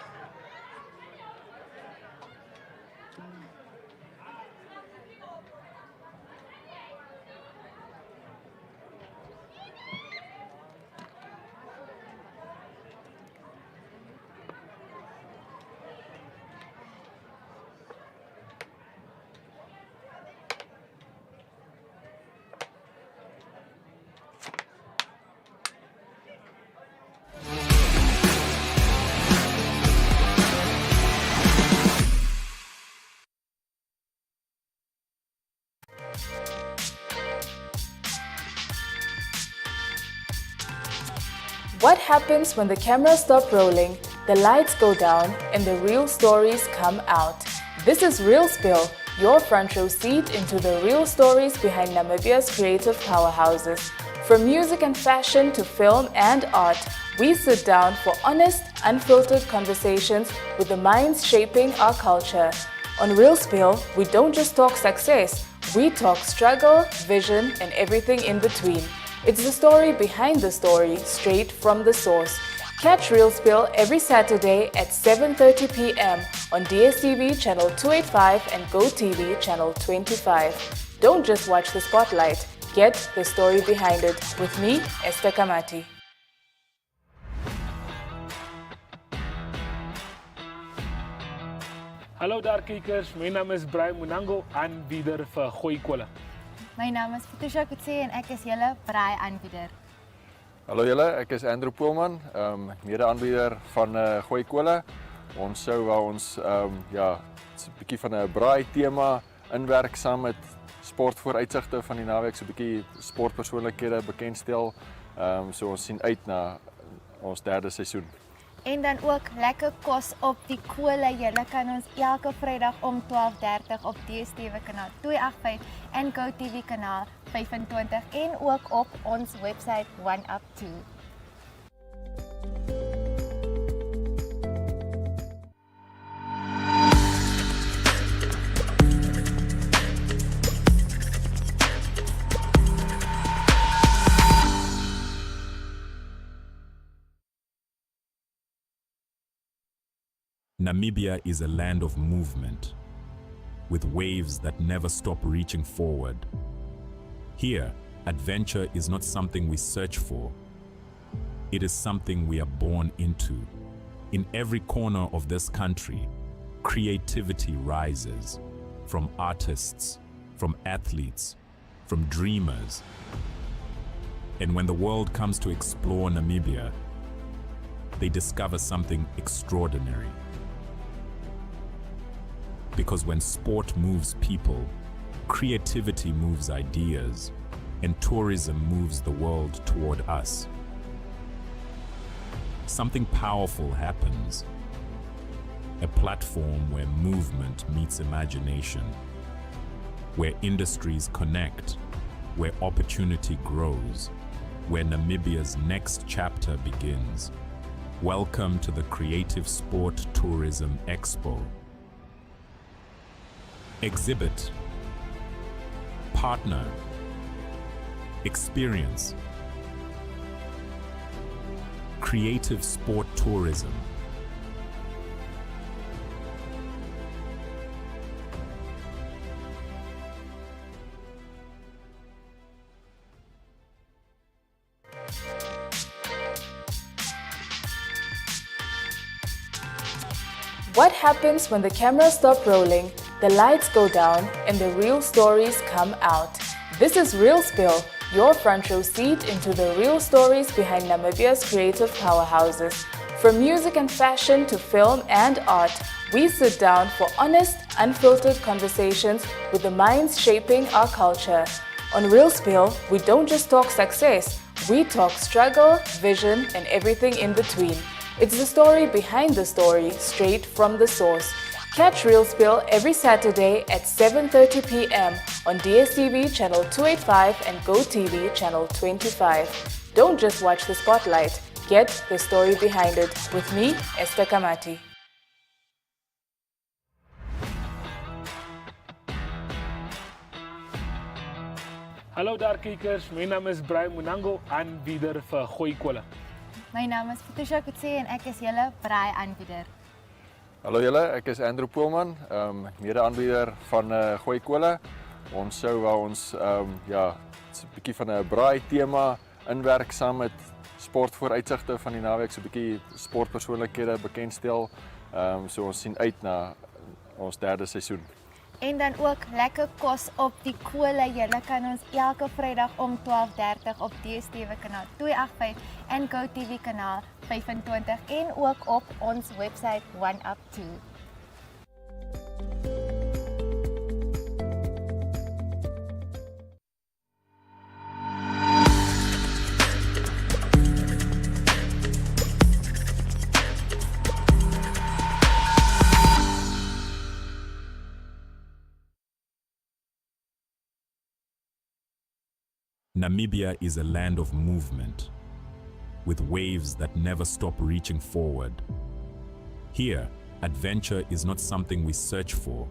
What happens when the cameras stop rolling, the lights go down, and the real stories come out? This is Real Spill, your front row seat into the real stories behind Namibia's creative powerhouses. From music and fashion to film and art, we sit down for honest, unfiltered conversations with the minds shaping our culture. On Real Spill, we don't just talk success, we talk struggle, vision, and everything in between. It's the story behind the story, straight from the source. Catch Real Spill every Saturday at 7:30 p.m. on DSTV channel 285 and GoTV channel 25. Don't just watch the spotlight, get the story behind it with me, Esther Kamati. Hallo daar kijkers, mijn naam is Brian Munango, aanbieder vir Gooi Kolle. My naam is Patricia Kutse en ek is julle braai aanbieder. Hallo julle, ek is Andrew Poelman, mede-aanbieder van Gooi Kolle. Ons sou wou ons ja, 'n bietjie van 'n braai tema inwerk saam met sportvooruitsigte van die naweek, so 'n bietjie sportpersoonlikhede bekendstel. So ons sien uit na ons derde seisoen. En dan ook lekker kos op die kole. Julle kan ons elke Vrydag om 12:30 op DSTV kanaal 285 en GoTV kanaal 25 en ook op ons webwerf Unam. Namibia is a land of movement, with waves that never stop reaching forward. Here, adventure is not something we search for. It is something we are born into. In every corner of this country, creativity rises, from artists, from athletes, from dreamers. And when the world comes to explore Namibia, they discover something extraordinary. Because when sport moves people, creativity moves ideas, and tourism moves the world toward us. Something powerful happens. A platform where movement meets imagination, where industries connect, where opportunity grows, where Namibia's next chapter begins. Welcome to the Creative Sport Tourism Expo. Exhibit, partner, experience. Creative sport tourism. What happens when the cameras stop rolling, the lights go down, and the real stories come out? This is Real Spill, your front row seat into the real stories behind Namibia's creative powerhouses. From music and fashion to film and art, we sit down for honest, unfiltered conversations with the minds shaping our culture. On Real Spill, we don't just talk success, we talk struggle, vision, and everything in between. It's the story behind the story, straight from the source. Catch Real Spill every Saturday at 7:30 p.m. on DSTV channel 285 and GoTV channel 25. Don't just watch the spotlight, get the story behind it with me, Esther Kamati. Hallo daar kijkers, mijn naam is Brian Munango, aanbieder vir Gooi Kolle. My naam is Patricia Kutse en ek is julle braai aanbieder. Hallo julle, ek is Andrew Poelman, mede-aanbieder van Gooi Kolle. Ons sou wou ons ja, 'n bietjie van 'n braai tema inwerk saam met sportvooruitsigte van die naweek, so 'n bietjie sportpersoonlikhede bekendstel. So ons sien uit na ons derde seisoen. En dan ook lekker kos op die kole. Julle kan ons elke Vrydag om 12:30 op DSTV kanaal 285 en GoTV kanaal 25 en ook op ons webwerf Unam. Namibia is a land of movement, with waves that never stop reaching forward. Here, adventure is not something we search for.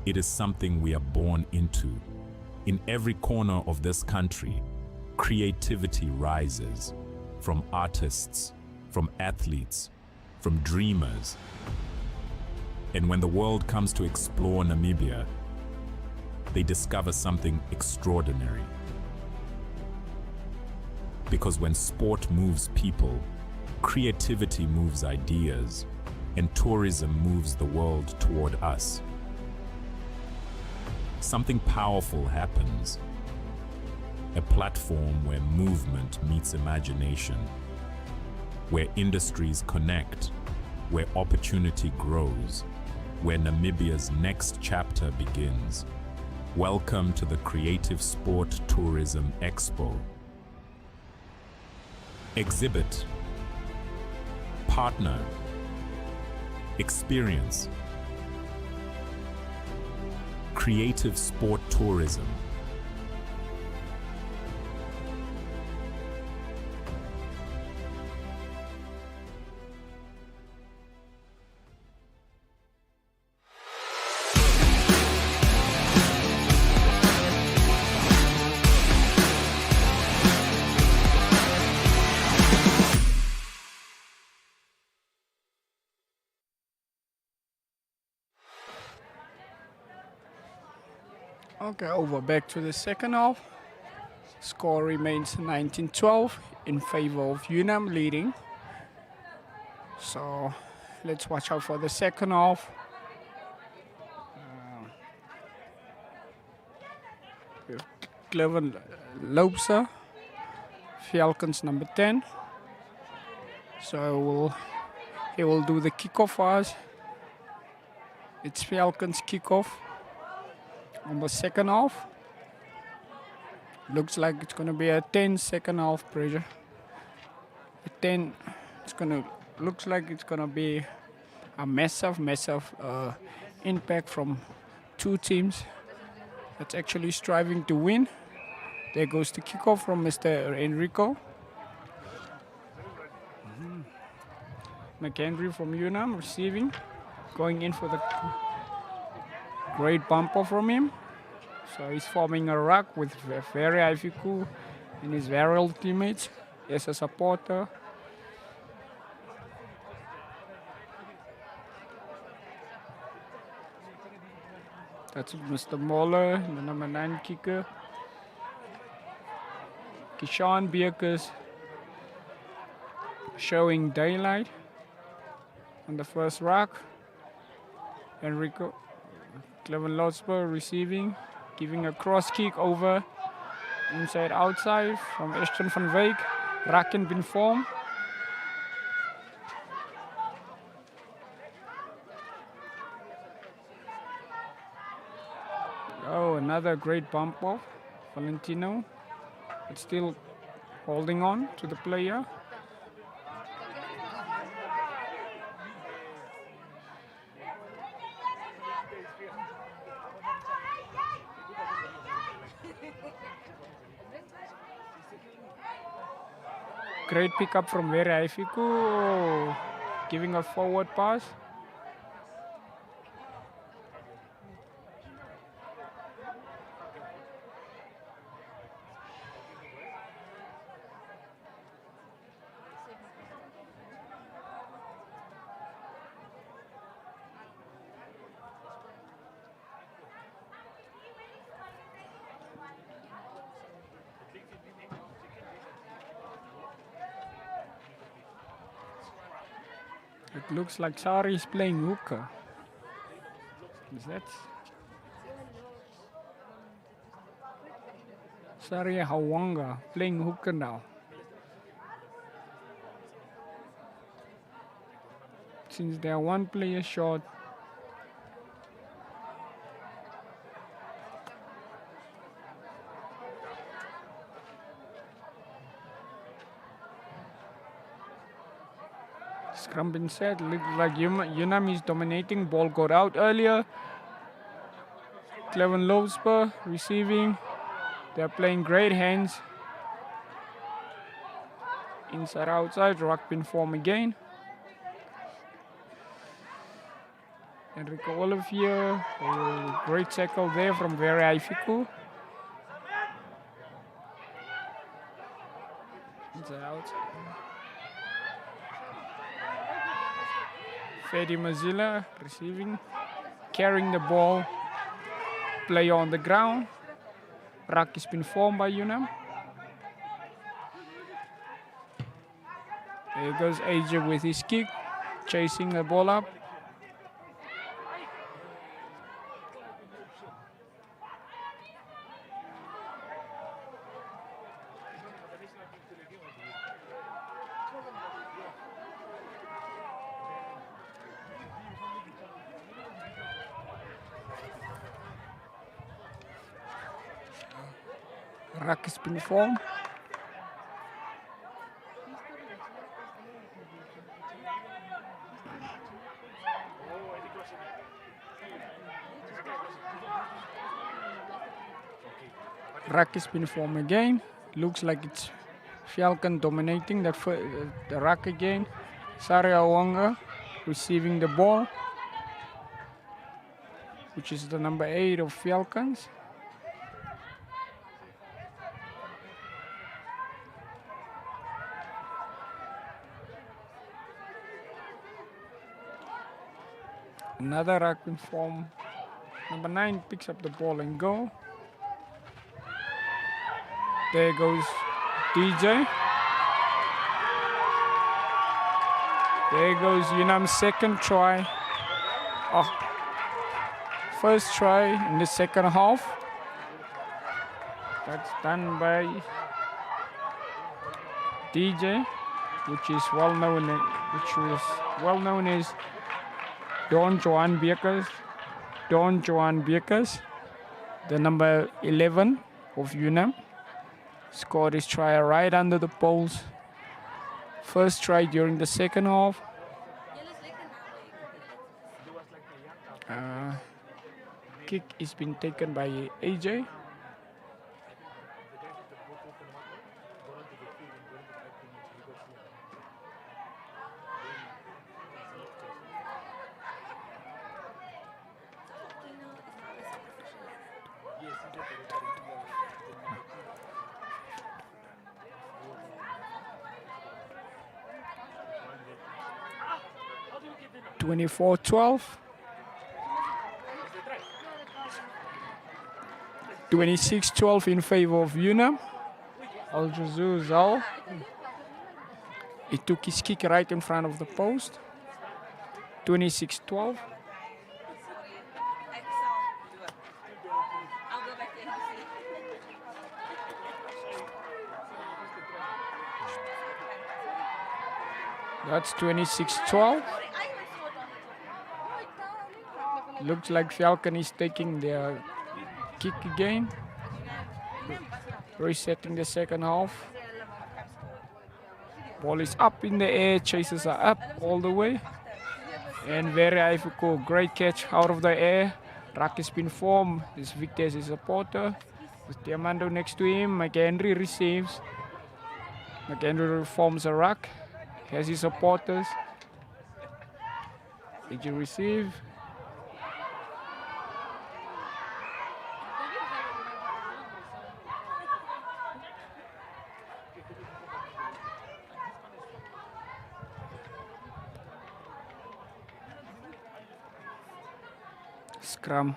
It is something we are born into. In every corner of this country, creativity rises from artists, from athletes, from dreamers. And when the world comes to explore Namibia, they discover something extraordinary. Because when sport moves people, creativity moves ideas, and tourism moves the world toward us. Something powerful happens. A platform where movement meets imagination, where industries connect, where opportunity grows, where Namibia's next chapter begins. Welcome to the Creative Sport Tourism Expo. Exhibit, partner, experience. Creative Sport Tourism. Okay, over back to the second half. Score remains 19-12 in favor of Unam leading. So let's watch out for the second half. With Cleven Loopser, Falcons number 10. So he will do the kickoff for us. It's Falcons kickoff on the second half. Looks like it's going to be a 10 second half pressure. A 10, looks like it's going to be a massive impact from two teams that's actually striving to win. There goes the kickoff from Mr. Enrico. McHenry from Unam receiving, going in for the great bumper from him. So he's forming a ruck with Ferry Ifiku and his viral teammates as a supporter. That's Mr. Moller, the number 9 kicker. Kishan Bierkes showing daylight on the first ruck. Enrico Cleven Lotsper receiving, giving a cross kick over inside outside from Ashton van Wyk. Raken been formed. Oh, another great bump off. Valentino, but still holding on to the player. Great pickup from Vera Ifiku, giving a forward pass. It looks like Sari is playing hooker. Is that Sari Hawanga playing hooker now? Since they are one player short. Scrum been set. Looks like Unam is dominating. Ball got out earlier. Cleven Lospur receiving. They're playing great hands. Inside outside. Ruck been formed again. Enrico Olivier, great tackle there from Very Ifiku. It's out. Fedi Mazilla receiving, carrying the ball, player on the ground. Ruck has been formed by Unam. There goes AJ with his kick, chasing the ball up. Ruck has been formed. Ruck has been formed again. Looks like it's Falcon dominating the ruck again. Saria Wanga receiving the ball, which is the number 8 of Falcons. Another ruck in form. Number 9 picks up the ball and go. There goes DJ. There goes Unam's second try. Oh, first try in the second half. That's done by DJ, which was well known as Don Johan Bekers, the number 11 of Unam. Scored his try right under the poles. First try during the second half. Kick is been taken by AJ. (24-12). 26-12 in favor of Unam. Al-Jazoo Zal. He took his kick right in front of the post. 26-12. That's 26-12. Looks like Falcon is taking their kick again. Resetting the second half. Ball is up in the air, chases are up all the way. And Very Ifuko, great catch out of the air. Ruck has been formed. This Victor is a supporter. With Diamando next to him, McHenry receives. McHenry forms a ruck. Has his supporters. Did you receive? Scrum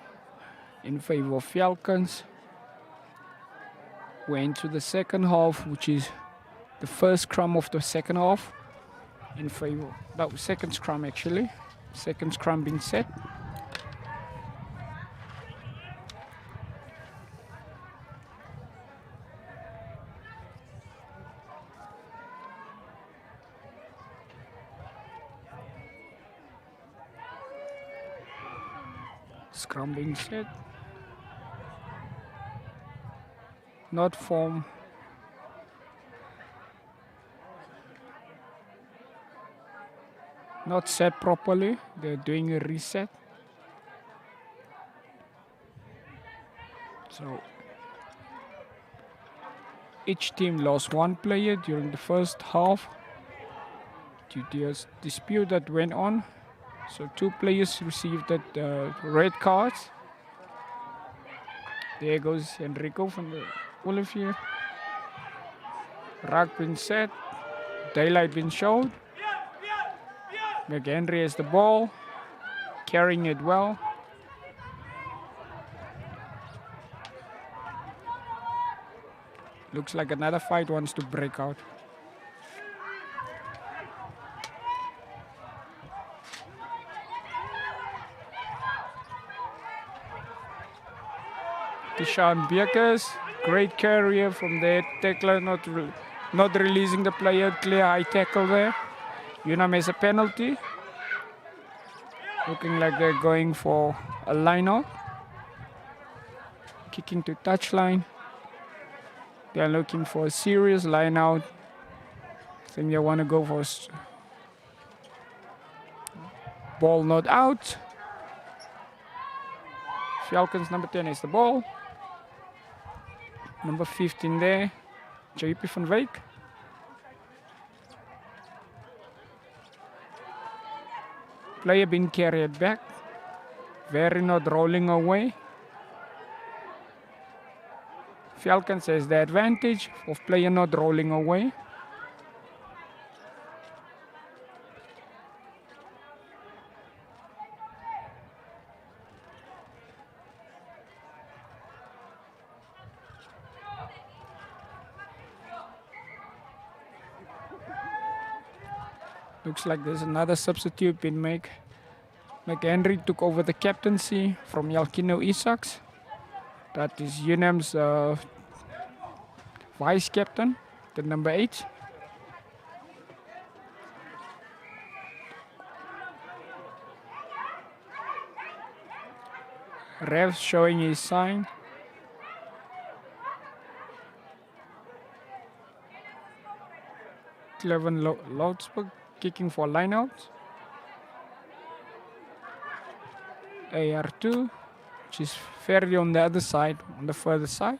in favor of Falcons. We're into the second half, which is the first scrum of the second half. In favor, that was second scrum actually. Second scrum being set. Scrum being set. Not form. Not set properly. They're doing a reset. So each team lost one player during the first half due to a dispute that went on. So 2 players received that red cards. There goes Enrico from the Olivier. Rack been set. Daylight been showed. McHenry has the ball. Carrying it well. Looks like another fight wants to break out. Kishan Bierkes, great carrier from there. Tackler not releasing the player. Clear high tackle there. Unam has a penalty. Looking like they're going for a line out. Kicking to touchline. They're looking for a serious line out. I think they want to go for ball not out. Falcons number 10 is the ball. Number 15 there, JP van Wyk. Player being carried back. Very not rolling away. Falcons has the advantage of player not rolling away. Looks like there's another substitute been made. McHenry took over the captaincy from Yalkino Isaacs. That is Unam's vice captain, the number 8. Rev showing his sign. Cleven Loudsburg kicking for line out. AR2, which is fairly on the other side, on the further side.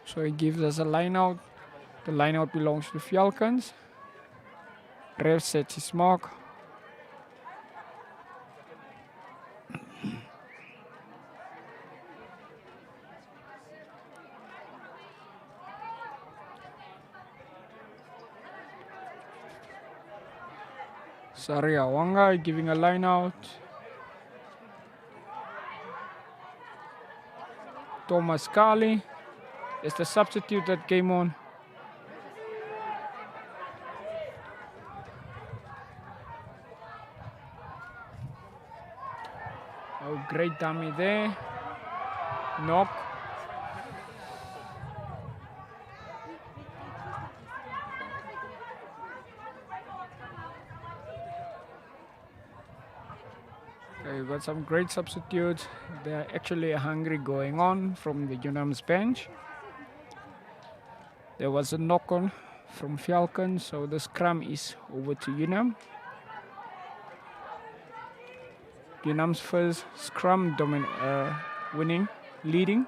So he gives us a line out. The line out belongs to the Falcons. Rev sets his mark. Sari Awanga giving a line out. Thomas Kali is the substitute that came on. Oh, great dummy there. Knock. We've got some great substitutes. They're actually hungry going on from the Unam's bench. There was a knock on from Falcon, so the scrum is over to Unam. Unam's first scrum leading.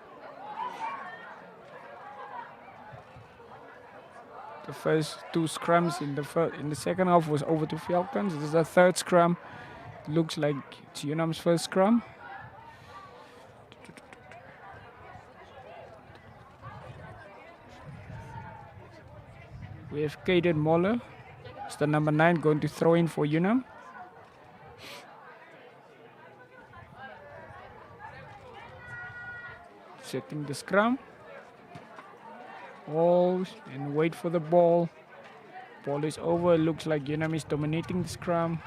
The first 2 scrums in the second half was over to Falcons. This is the third scrum. Looks like it's Unam's first scrum. We have Caden Moller. It's the number 9 going to throw in for Unam. Setting the scrum. Hold and wait for the ball. Ball is over. Looks like Unam is dominating the scrum.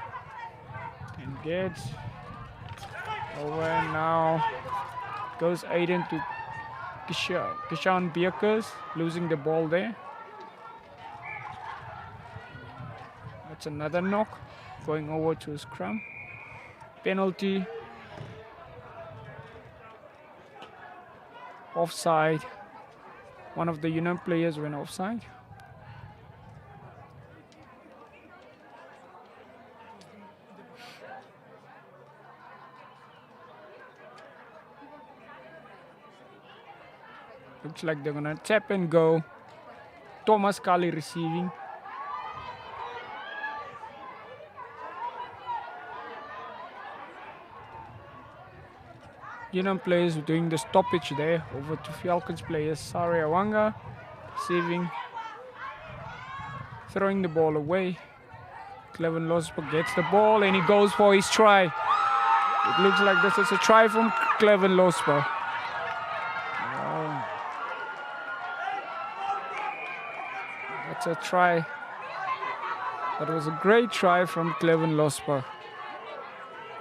And gets over now. Goes Aiden to Kishan Bierkes, losing the ball there. That's another knock. Going over to a scrum. Penalty. Offside. One of the Unam players went offside. Looks like they're gonna tap and go. Thomas Kali receiving. Unam players doing the stoppage there. Over to Falcons players. Sari Awanga receiving, throwing the ball away. Cleven Losper gets the ball and he goes for his try. It looks like this is a try from Cleven Losper. That's a try. That was a great try from Cleven Losper.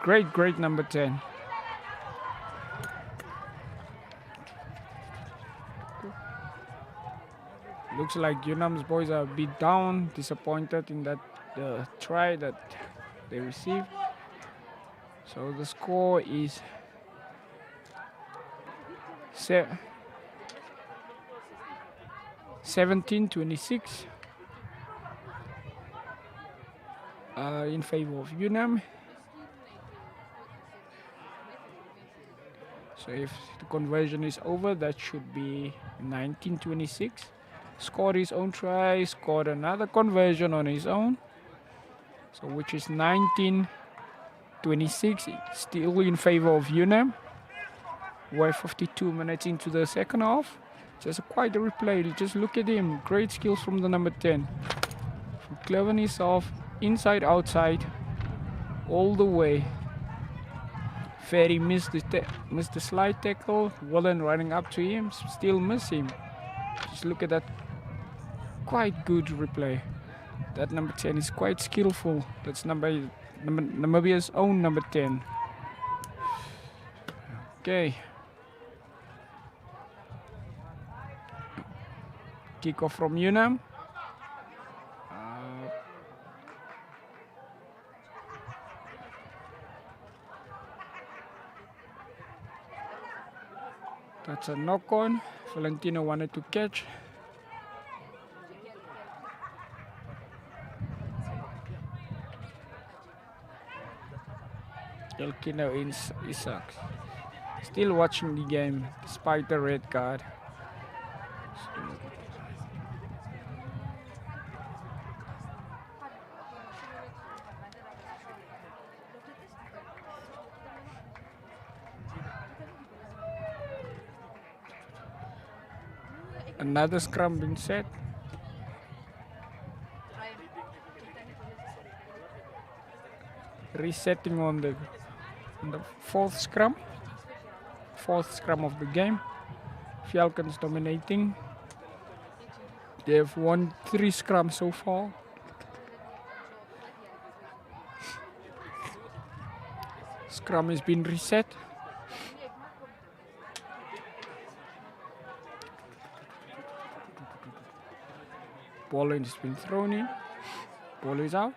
Great number 10. Looks like Unam's boys are a bit down, disappointed in that try that they received. So the score is 17-26 in favor of Unam. So if the conversion is over, that should be 19-26. Scored his own try, scored another conversion on his own. So which is 19-26, still in favor of Unam. We're 52 minutes into the second half. Just quite a replay. Just look at him. Great skills from the number 10. From cleverness off, inside, outside, all the way. Ferry missed the slide tackle. Wallen running up to him, still miss him. Just look at that. Quite good replay. That number 10 is quite skillful. That's Namibia's own number 10. Okay. Kickoff from Unam. That's a knock on. Valentino wanted to catch. Elkino in Isaacs. Still watching the game despite the red card. Another scrum being set. Resetting on the fourth scrum of the game. Falcons dominating. They have won 3 scrums so far. Scrum has been reset. Ball has been thrown in. Ball is out.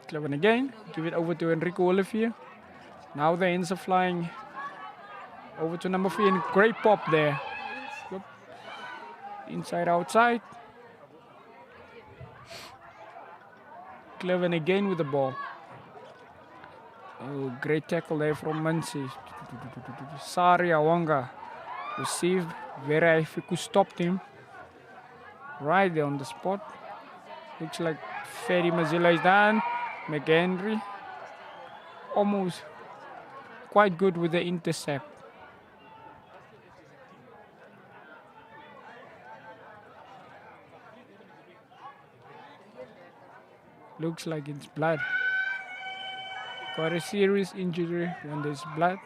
Cleven again. Give it over to Enrico Olivier. Now the ends are flying over to number 3 and great pop there. Yep. Inside, outside. Cleven again with the ball. Oh, great tackle there from Muncie. Sari Awanga received. Vera Ifiku stopped him. Right there on the spot. Looks like Ferry Mazilla is done. McHenry almost quite good with the intercept. Looks like it's blood. Quite a serious injury when there's blood.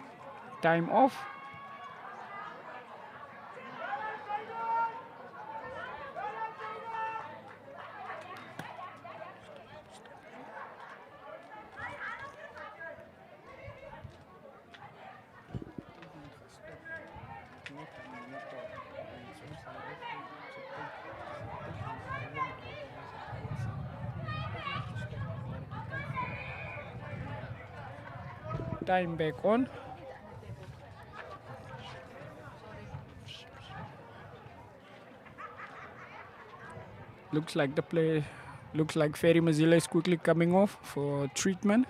Time off. Time back on. Looks like Ferry Mazilla is quickly coming off for treatment.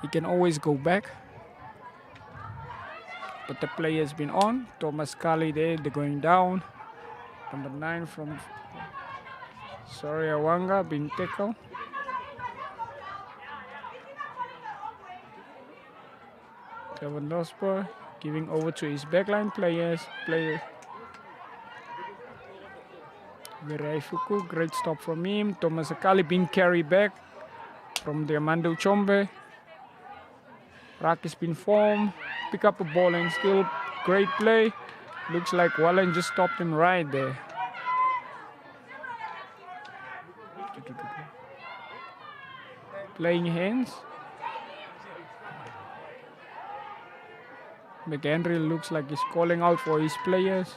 He can always go back. But the play has been on. Thomas Kali there, they're going down. Number 9 from Awanga being tackled. Kevin Losper giving over to his backline players. Reho, great stop from him. Thomas Akali being carried back from the Amando Chombe. Rack has been formed. Pick up a ball and still great play. Looks like Wallen just stopped him right there. Playing hands. McHenry looks like he's calling out for his players.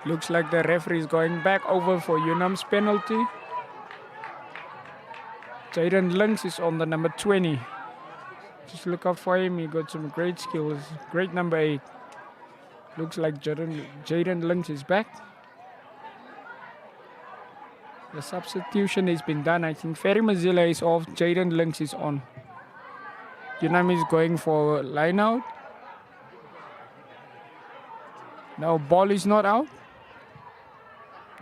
Looks like the referee is going back over for Unam's penalty. Jaden Lynx is on the number 20. Just look out for him. He got some great skills. Great number 8. Looks like Jaden Lynx is back. The substitution has been done. I think Ferry Mazilla is off. Jaden Lynx is on. Unam is going for a line out. Now ball is not out.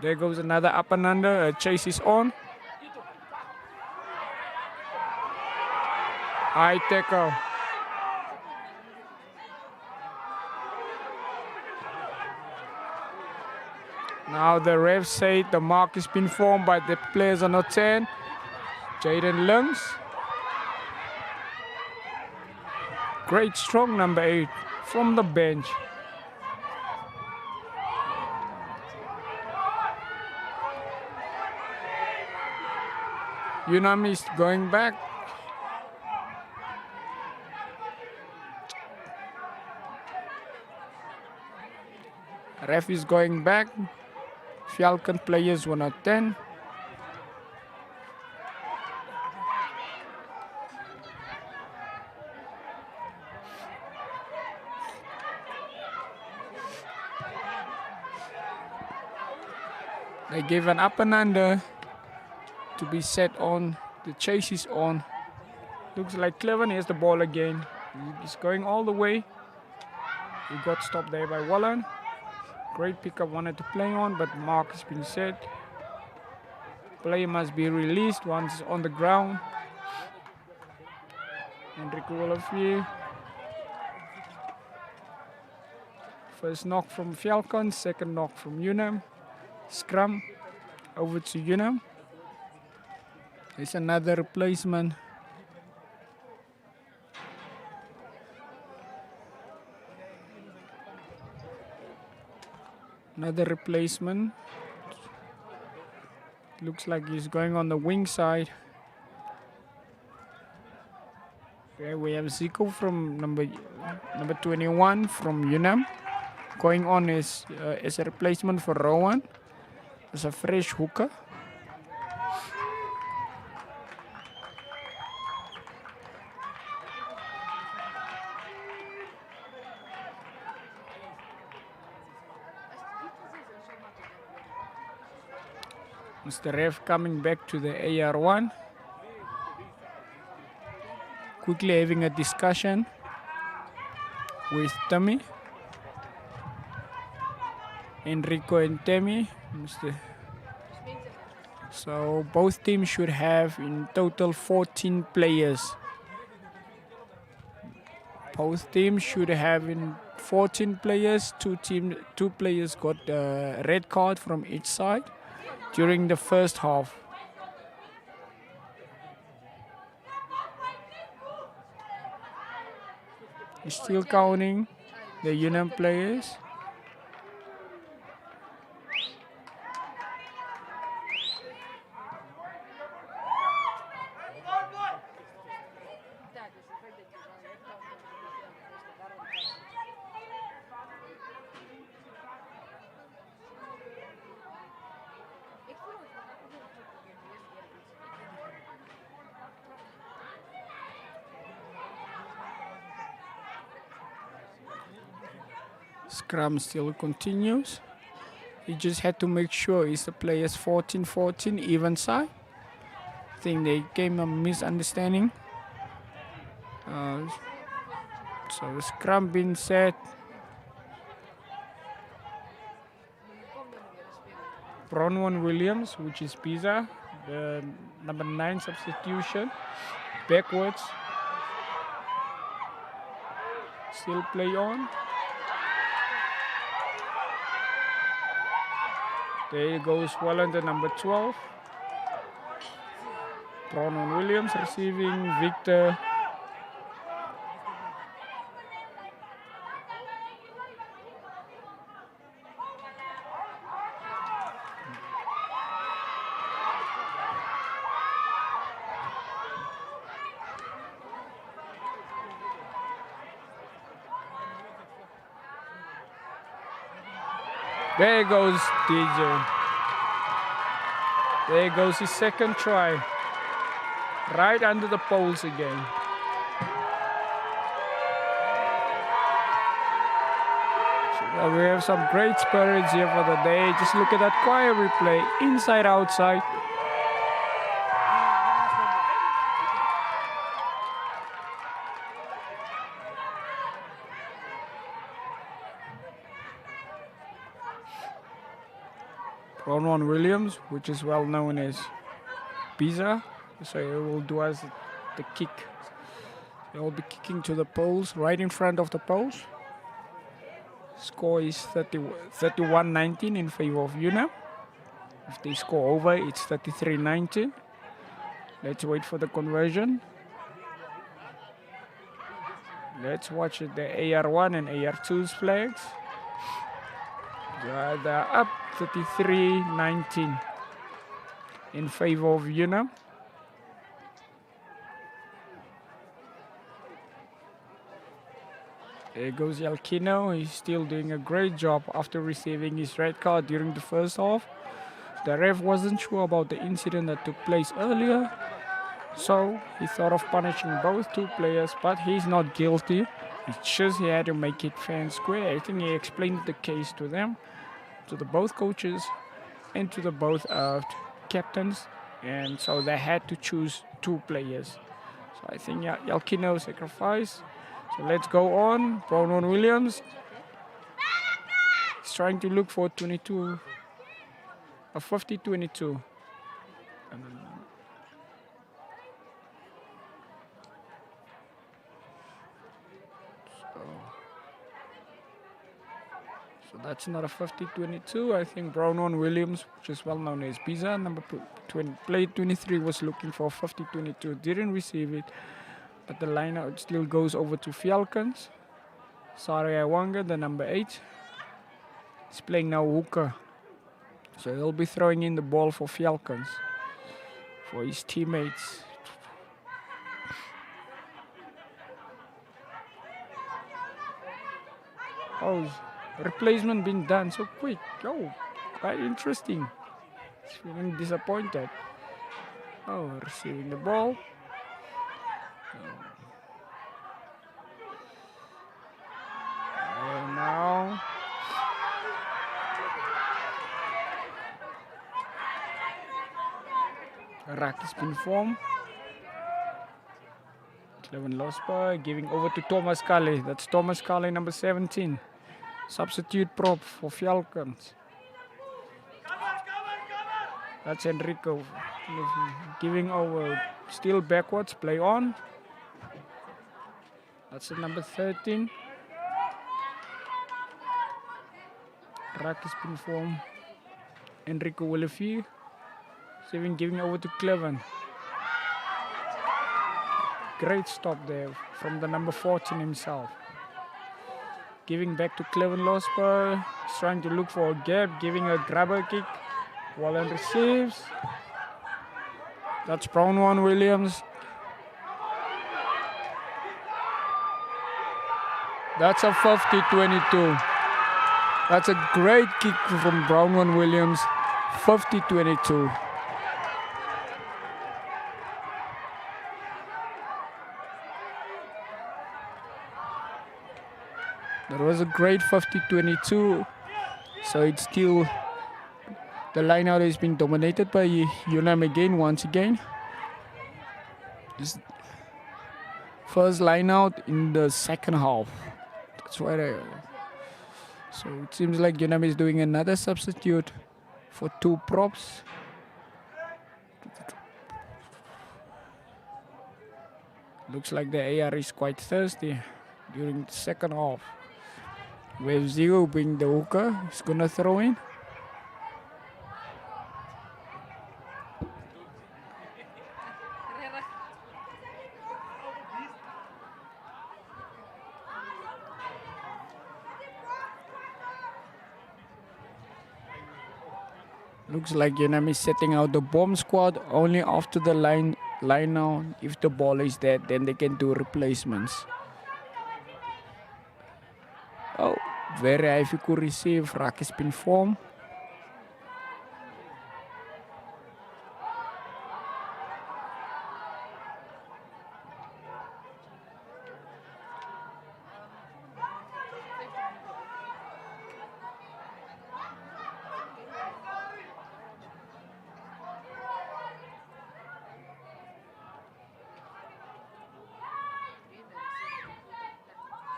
There goes another up and under. A chase is on. High tackle. Now the refs say the mark has been formed, but the players are not 10. Jaden Lynx. Great strong number 8 from the bench. Unam is going back. Ref is going back. Falcon players were not 10. They gave an up and under to be set on. The chase is on. Looks like Cleven has the ball again. He's going all the way. He got stopped there by Wallen. Great pickup, wanted to play on, but mark has been set. Player must be released once on the ground. Enrico Wolofie. First knock from Falcon, second knock from Unam. Scrum over to Unam. There's another replacement. Another replacement. Looks like he's going on the wing side. There we have Zico from number 21 from Unam. Going on as a replacement for Rowan. As a fresh hooker. Mr. Ref coming back to the AR1. Quickly having a discussion with Temi. Enrico and Temi. So both teams should have in total 14 players. Both teams should have in 14 players. Two players got a red card from each side during the first half. He's still counting the Unam players. Scrum still continues. He just had to make sure it's the players 14-14 even side. I think they came a misunderstanding. So scrum being set. Bronwyn Williams, which is Pisa, the number 9 substitution, backwards. Still play on. There goes Wallender, number 12. Bronwyn Williams receiving Victor. There goes DJ. There goes his second try. Right under the poles again. So we have some great spirits here for the day. Just look at that quiet replay. Inside, outside. Bronwyn Williams, which is well known as Pisa, so he will do us the kick. They will be kicking to the poles, right in front of the poles. Score is 31-19 in favor of Unam. If they score over, it's 33-19. Let's wait for the conversion. Let's watch the AR1 and AR2's flags. They're up 33-19 in favor of Unam. There goes Yalkino. He's still doing a great job after receiving his red card during the first half. The ref wasn't sure about the incident that took place earlier, so he thought of punishing both two players, but he's not guilty. It's just he had to make it fair and square. I think he explained the case to them, to the both coaches and to the both captains, and so they had to choose two players. So I think Yalkino sacrificed. So let's go on. Bronwyn Williams. He's trying to look for 50-22. So that's not a 50-22. I think Bronwyn Williams, which is well known as Pisa, number 20, played 23, was looking for 50-22. Didn't receive it. But the lineout still goes over to Falcons. Sari Awanga, the number 8, is playing now hooker. So he'll be throwing in the ball for Falcons, for his teammates. Oh, replacement been done so quick. Oh, quite interesting. He's feeling disappointed. Oh, receiving the ball. And now a rack has been formed. Clevin Losper giving over to Thomas Kale. That's Thomas Kale, number 17. Substitute prop for Falcons. That's Enrico giving over. Still backwards, play on. That's the number 13. Rack has been formed. Enrico Willefie. Giving over to Clevin. Great stop there from the number 14 himself. Giving back to Clevin Losper. He's trying to look for a gap, giving a grabber kick. Wallen receives. That's Bronwyn Williams. That's a 50-22. That's a great kick from Bronwyn Williams. 50-22. That was a great 50-22. So it's still, the line-out has been dominated by Unam again, once again. first line out in the second half. That's why so it seems like Unam is doing another substitute for 2 props. Looks like the AR is quite thirsty during the second half. Wave 0 being the hooker, he's gonna throw in. Looks like Unam is setting out the bomb squad only after the line out. If the ball is dead, then they can do replacements. Oh, very high if you could receive. Rack has been formed.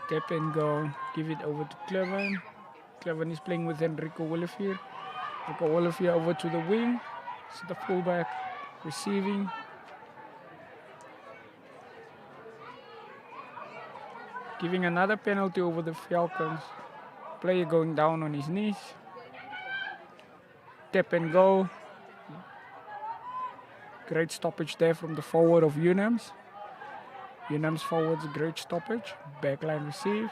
Tap and go, give it over to Cleven. Cleven is playing with Enrico Olivier. Enrico Olivier over to the wing. It's the fullback receiving. Giving another penalty over the Falcons. Player going down on his knees. Tap and go. Great stoppage there from the forward of Unam's. Unam's forwards, great stoppage. Backline receive.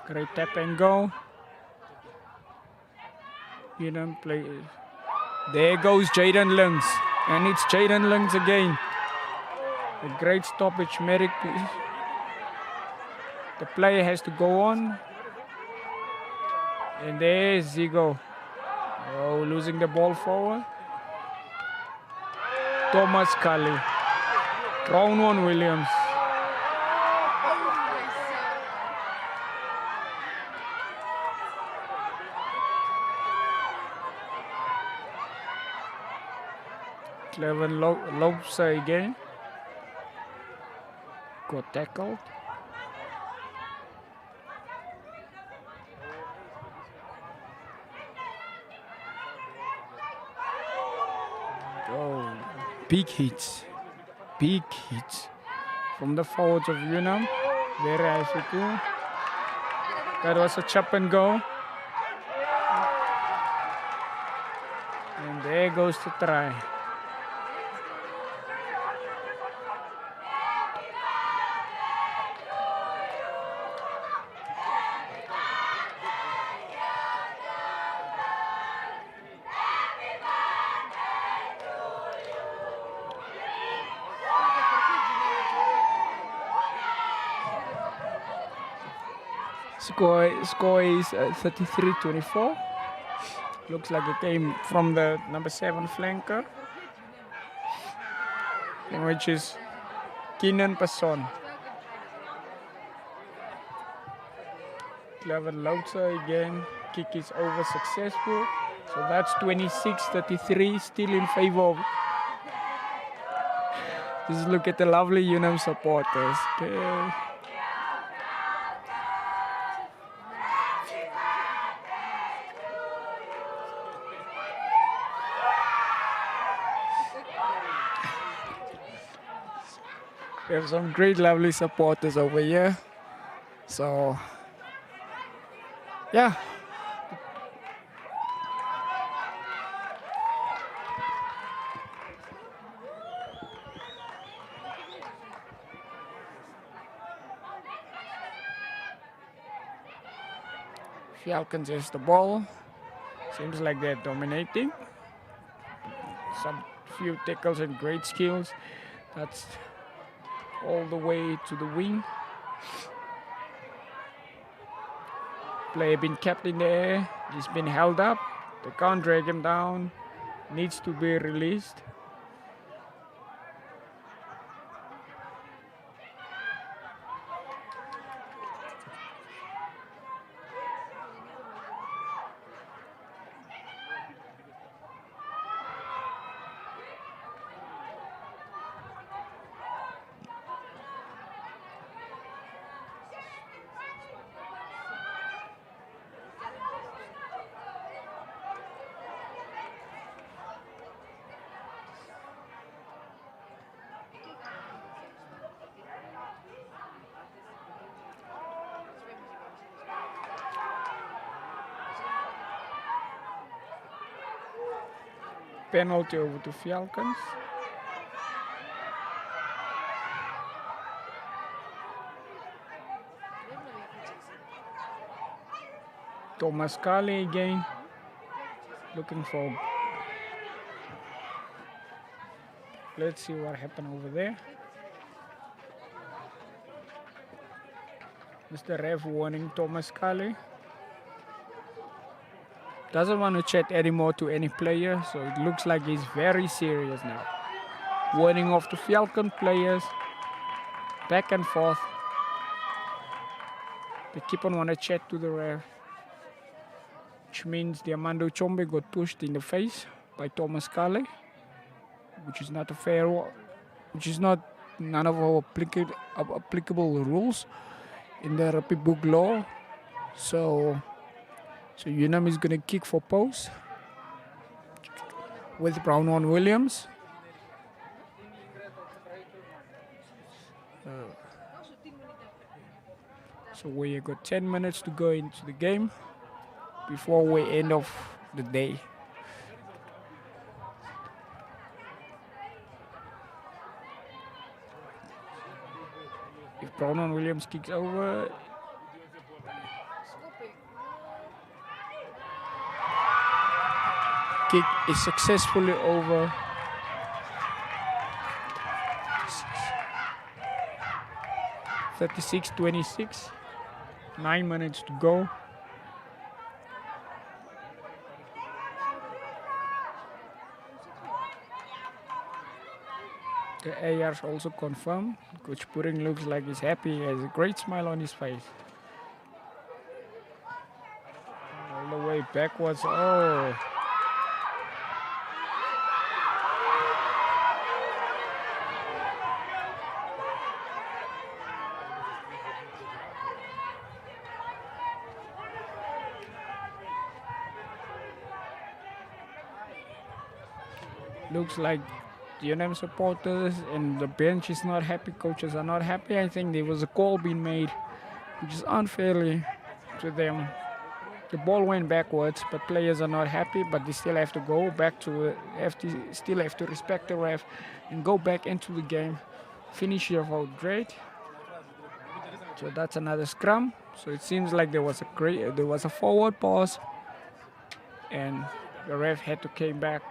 Great tap and go. Unam play. There goes Jaden Lynx. And it's Jaden Lynx again. A great stoppage, Merrick. The player has to go on. And there's Zigo. Oh, losing the ball forward. Thomas Cully. Round 1 Williams. Cleven lobes again. Got tackled. Oh, big hits. Big hits from the forwards of Unam. Very high. That was a chop and go. And there goes the try. Score is 33-24. Looks like it came from the number 7 flanker, which is Keenan Passon. Cleven Loutzer again. Kick is over successful. So that's 26-33, still in favor of. Just look at the lovely Unam supporters. Okay. We have some great, lovely supporters over here. So, yeah. Falcons has the ball. Seems like they're dominating. Some few tackles and great skills. That's all the way to the wing. Player been kept in the air. He's been held up. They can't drag him down. Needs to be released. penalty over to Falcons. Thomas Kali again, looking for. Let's see what happened over there. Mr. Ref warning Thomas Kali. Doesn't want to chat anymore to any player, so it looks like he's very serious now. Warning off the Falcon players. Back and forth. They keep on want to chat to the ref, which means the Amando Chombe got pushed in the face by Thomas Kale, which is not a fair one, which is not none of our applicable rules in the rugby book law. So Unam is gonna kick for post with Brownwan Williams. So we got 10 minutes to go into the game before we end off the day. If Brownwan Williams kicks over, kick is successfully over. (36-26). 9 minutes to go. The ARs also confirmed. Coach Puring looks like he's happy. He has a great smile on his face. All the way backwards. Oh. Looks like the Unam supporters and the bench is not happy, coaches are not happy. I think there was a call being made, which is unfairly to them. The ball went backwards, but players are not happy, but they still have to go back to it. Still have to respect the ref and go back into the game. Finish your vote great. So that's another scrum. So it seems like there was a forward pass, and the ref had to came back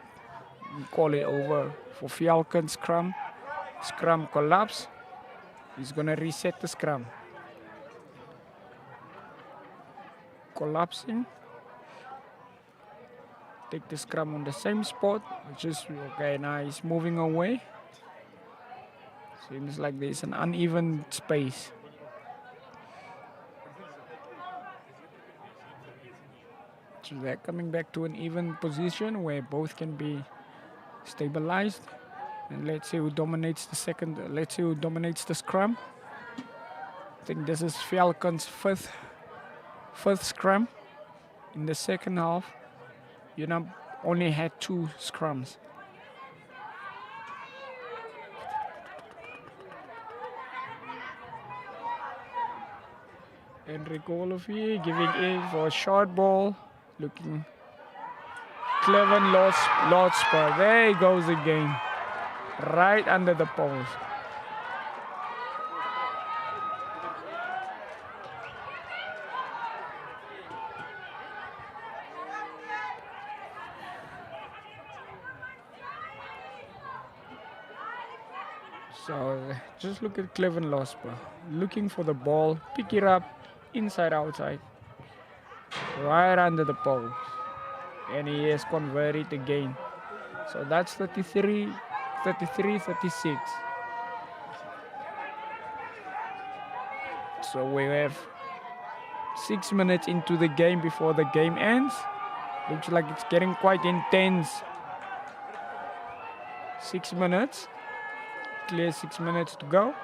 and call it over for Falcon scrum. Scrum collapse. He's gonna reset the scrum. Collapsing. Take the scrum on the same spot. Just okay, now he's moving away. Seems like there's an uneven space. So they're coming back to an even position where both can be stabilized. And let's see who dominates the second. Let's see who dominates the scrum. I think this is Falcon's fifth scrum in the second half. Unam only had 2 scrums. Enrico Olivier giving in for a short ball. Looking. Cleven lost spot. There he goes again. Right under the post. So just look at Cleven Losper. Looking for the ball. Pick it up. Inside, outside. Right under the post. And he has converted again. So that's 33, 36. So we have 6 minutes into the game before the game ends. Looks like it's getting quite intense. 6 minutes. Clear 6 minutes to go.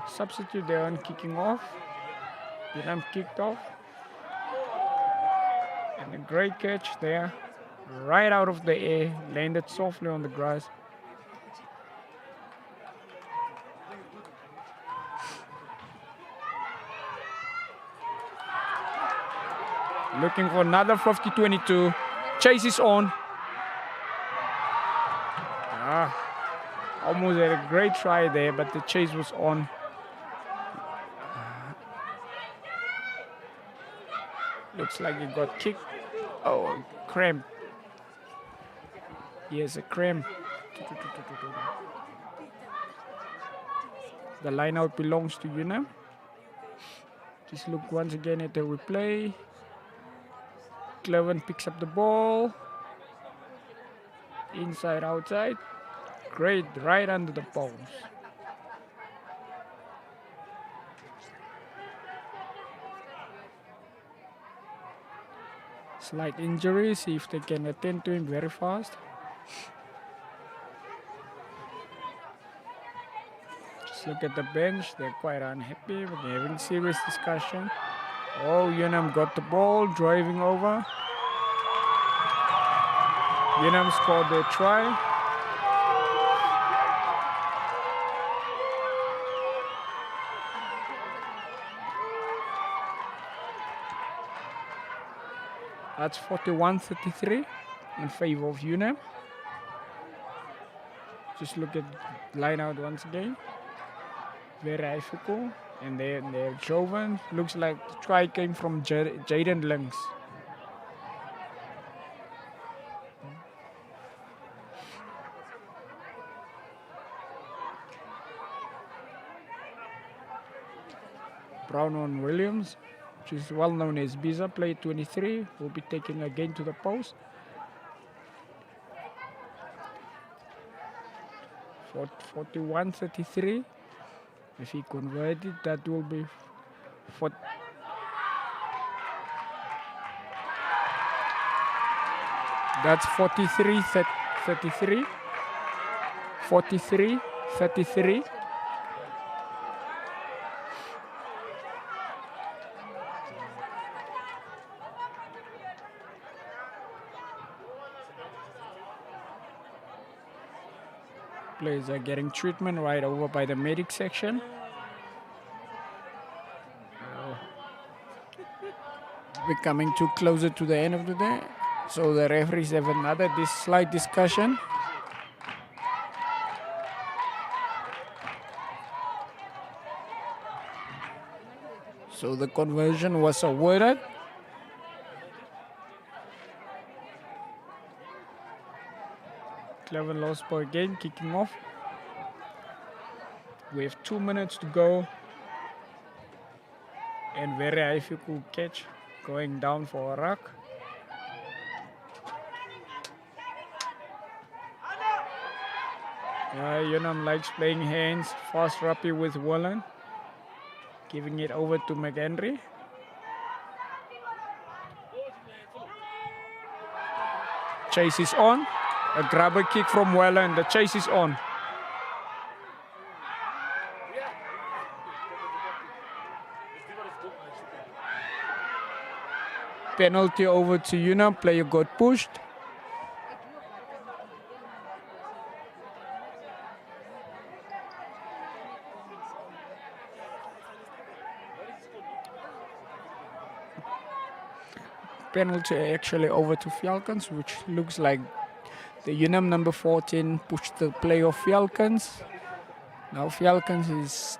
Substitute there on kicking off. Unam kicked off. And a great catch there. Right out of the air. Landed softly on the grass. looking for another 50-22. Chase is on. Almost had a great try there, but the chase was on. Looks like he got kicked. Oh, cramp. He has a cramp. The line out belongs to Unam. Just look once again at the replay. Cleven picks up the ball. Inside, outside. Great, right under the post. Slight injury, see if they can attend to him very fast. Just look at the bench, they're quite unhappy, but they're having serious discussion. Oh, Unam got the ball, driving over. Unam scored their try. That's 41-33 in favor of Unam. Just look at line out once again. Very difficult. And they're Joven. Looks like the try came from Jaden Links. Brown on Williams, which is well known as Biza, play 23, will be taking again to the post. 41-33. If he converted, that will be that's 43-33. 43-33. Players are getting treatment right over by the medic section. We're coming too closer to the end of the day. So the referees have another slight discussion. So the conversion was awarded. Cleven lost ball again, kicking off. We have 2 minutes to go. And very difficult catch going down for a ruck. Unam likes playing hands, fast rappy with Wallen. Giving it over to McHenry. Chase is on. A grabber kick from Wallen. The chase is on. Penalty over to Unam. Player got pushed. Penalty actually over to Falcons, which looks like the Unam number 14 pushed the play of Falcons. Now Falcons is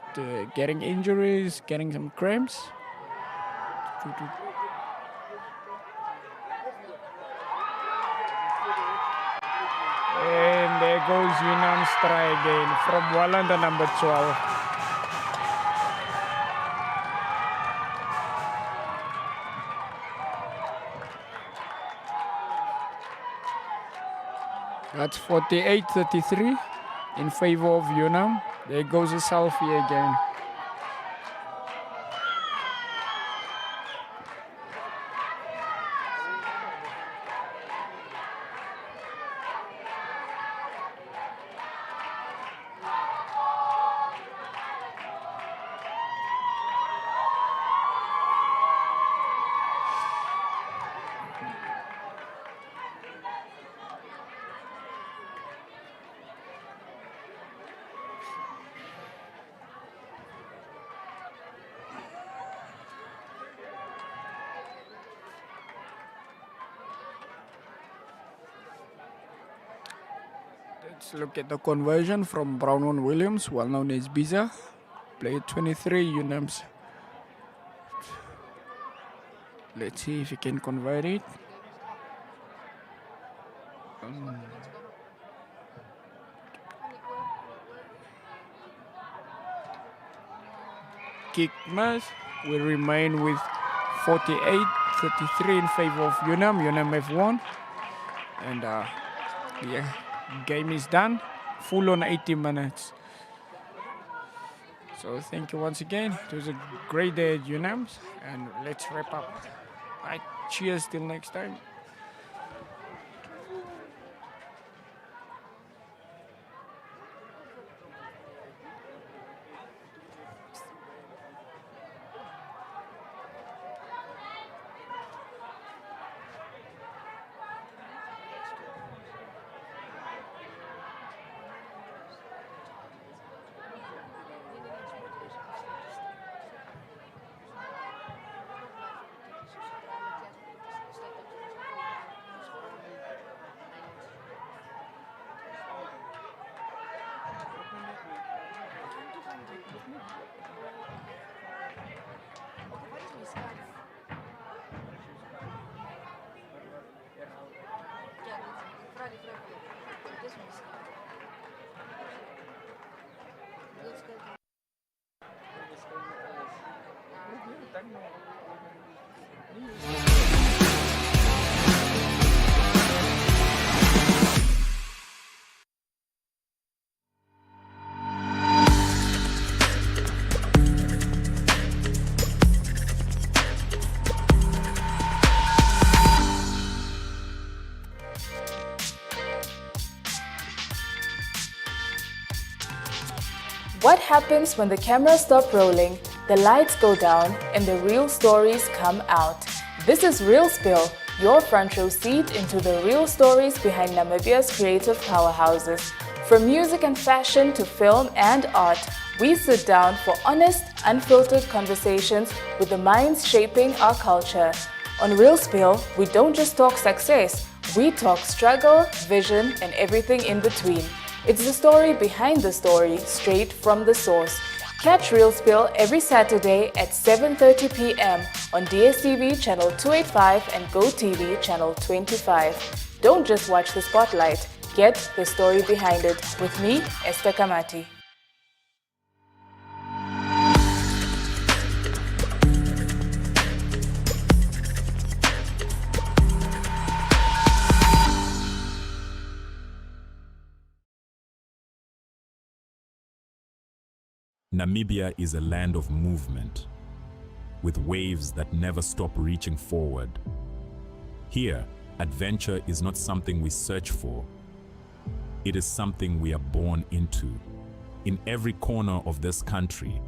getting injuries, getting some cramps. And there goes Unam's try again from Wallen, the number 12. That's 48-33 in favor of Unam. There goes a selfie again. Let's look at the conversion from Brownwan Williams, well known as Biza. Player 23, Unams. Let's see if he can convert it. Kick miss. We remain with 48-33 in favor of Unam. Unam have won. And yeah, game is done. Full on 80 minutes. So thank you once again. It was a great day at Unam's. And let's wrap up. All right, cheers till next time. What happens when the cameras stop rolling, the lights go down, and the real stories come out? This is Real Spill, your front row seat into the real stories behind Namibia's creative powerhouses. From music and fashion to film and art, we sit down for honest, unfiltered conversations with the minds shaping our culture. On Real Spill, we don't just talk success, we talk struggle, vision, and everything in between. It's the story behind the story, straight from the source. Catch Real Spill every Saturday at 7:30 p.m. on DSTV channel 285 and GoTV channel 25. Don't just watch the spotlight, get the story behind it. With me, Esther Kamati. Namibia is a land of movement, with waves that never stop reaching forward. Here, adventure is not something we search for. It is something we are born into. In every corner of this country,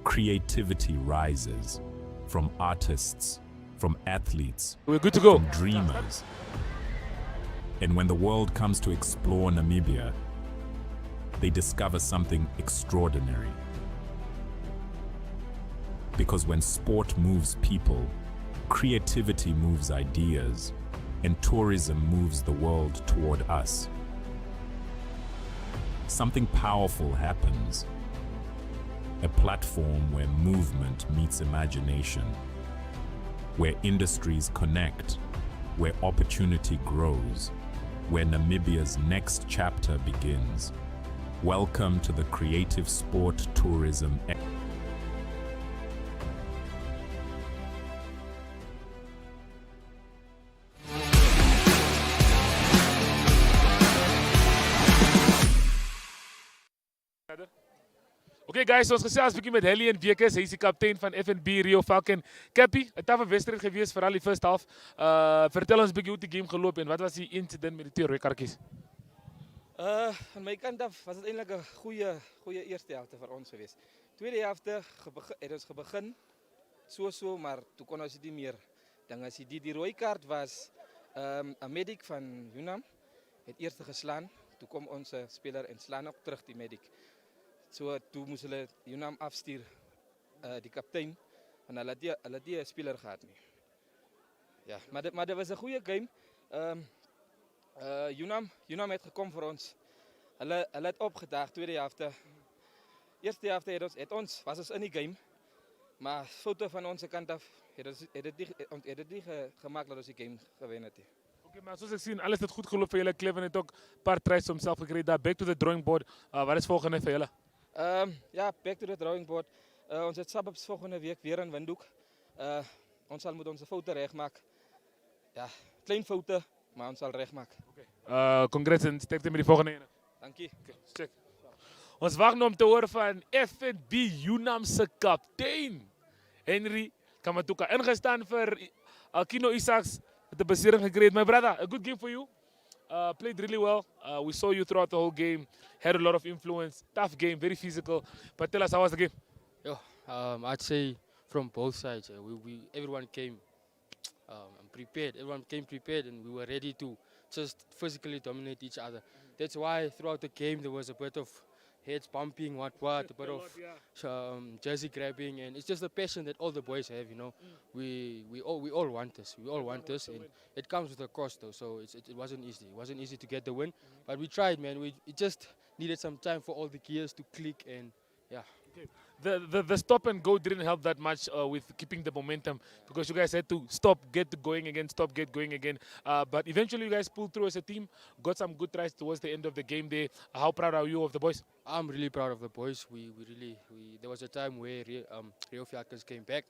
creativity rises, from artists, from athletes, We're good to go. from dreamers. And when the world comes to explore Namibia, they discover something extraordinary. Because when sport moves people, creativity moves ideas, and tourism moves the world toward us. Something powerful happens. A platform where movement meets imagination, where industries connect, where opportunity grows, where Namibia's next chapter begins. Welcome to the Creative Sport Tourism. Okay guys, ons gesels 'n bietjie met Helly en Bekes. Hy is die kaptein van FNB Reho Falcon. Cappy, 'n taffe wedstryd gewees vir al die first half. Vertel ons 'n bietjie hoe die game geloop en wat was die incident met die twee rooi kaartjies? Aan my kant af was dit eintlik 'n goeie eerste helfte vir ons geweest. Tweede helfte het ons begin so, maar toe kon ons nie meer dinge sien. Die rooi kaart was 'n medic van Unam het eers geslaan. Toe kom ons speler en slaan ook terug die medic. So toe moes hulle Unam afstuur die kaptein en hulle het die speler gehad nie. Ja, maar dit was 'n goeie game. Unam het gekom vir ons Hulle het opgedaag tweede helfte. Eerste helfte was ons in die game, maar foute van onze kant af het dit nie gemaakt dat ons die game gewen het. Okay, maar zoals ik zie, alles het goed gelopen voor jullie. Cleven heeft ook een paar tries om zelf gekregen. Daar, back to the drawing board. Wat is volgende voor jullie? Ja, back to the drawing board. Ons het Suburbs volgende week weer een windhoek. Ons zal moeten onze fouten recht maken. Ja, klein fouten, maar ons zal recht maken. Congrats en sterkte met die volgende ene. Dank je. Okay, check. Ons wacht nu om te horen van FNB Unamse kaptein Henry Kamatuka. Ingestaan voor Alkino Isaacs met de basering gekregen. My brother, a good game for you. Played really well. We saw you throughout the whole game. Had a lot of influence. Tough game, very physical. But tell us, how was the game? I'd say from both sides. Everyone came prepared. Everyone came prepared, and we were ready to just physically dominate each other. That's why throughout the game there was a bit of heads bumping, a bit of jersey grabbing, and it's just the passion that all the boys have. You know, we all want this. We all want this, and it comes with a cost, though. So it wasn't easy. It wasn't easy to get the win, but we tried, man. It just needed some time for all the gears to click, and yeah. Okay. The stop and go didn't help that much with keeping the momentum because you guys had to stop, get going again, stop, get going again. But eventually you guys pulled through as a team, got some good tries towards the end of the game there. How proud are you of the boys? I'm really proud of the boys. There was a time where Reho Falcons came back,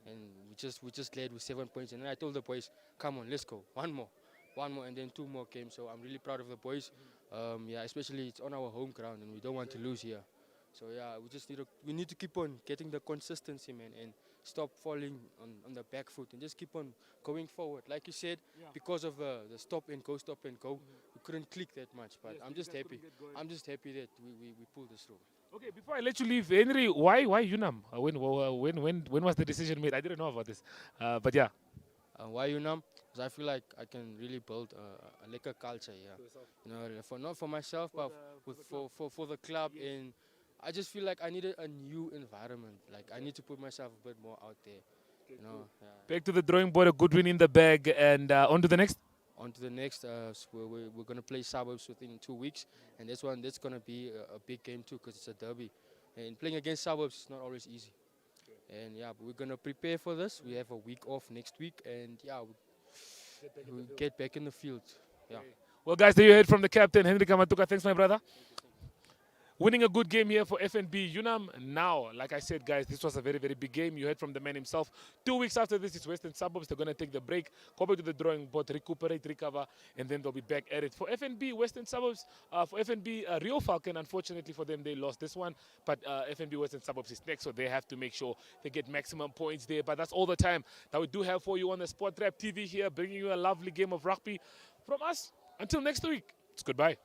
and we just led with 7 points. And then I told the boys, come on, let's go, one more, and then 2 more came. So I'm really proud of the boys. Especially it's on our home ground, and we don't want to lose here. So yeah, we need to keep on getting the consistency, man, and stop falling on the back foot and just keep on going forward. Like you said, because of the stop and go, we couldn't click that much. But I'm just happy. I'm just happy that we pulled this through. Okay, before I let you leave, Henry, why Unam? When was the decision made? I didn't know about this. But yeah. Why Unam? Because I feel like I can really build a liquor culture here. You know, not for myself, but for the club. And I just feel like I needed a new environment. Like I need to put myself a bit more out there. You know. Back to the drawing board, a good win in the bag, and on to the next. On to the next. We're gonna play Suburbs within 2 weeks, and that's gonna be a big game too, because it's a derby. And playing against Suburbs is not always easy. And yeah, but we're gonna prepare for this. We have a week off next week, and yeah, we'll get back in the field. Yeah. Well, guys, there you heard from the captain, Henry Kamatuka. Thanks, my brother. Winning a good game here for FNB Unam. Now, like I said, guys, this was a very, very big game. You heard from the man himself. 2 weeks after this, it's Western Suburbs. They're going to take the break, go back to the drawing board, recuperate, recover, and then they'll be back at it. For FNB Western Suburbs, for FNB Reho Falcon, unfortunately for them, they lost this one. But FNB Western Suburbs is next, so they have to make sure they get maximum points there. But that's all the time that we do have for you on the Sport Rap TV here, bringing you a lovely game of rugby from us. Until next week, it's goodbye.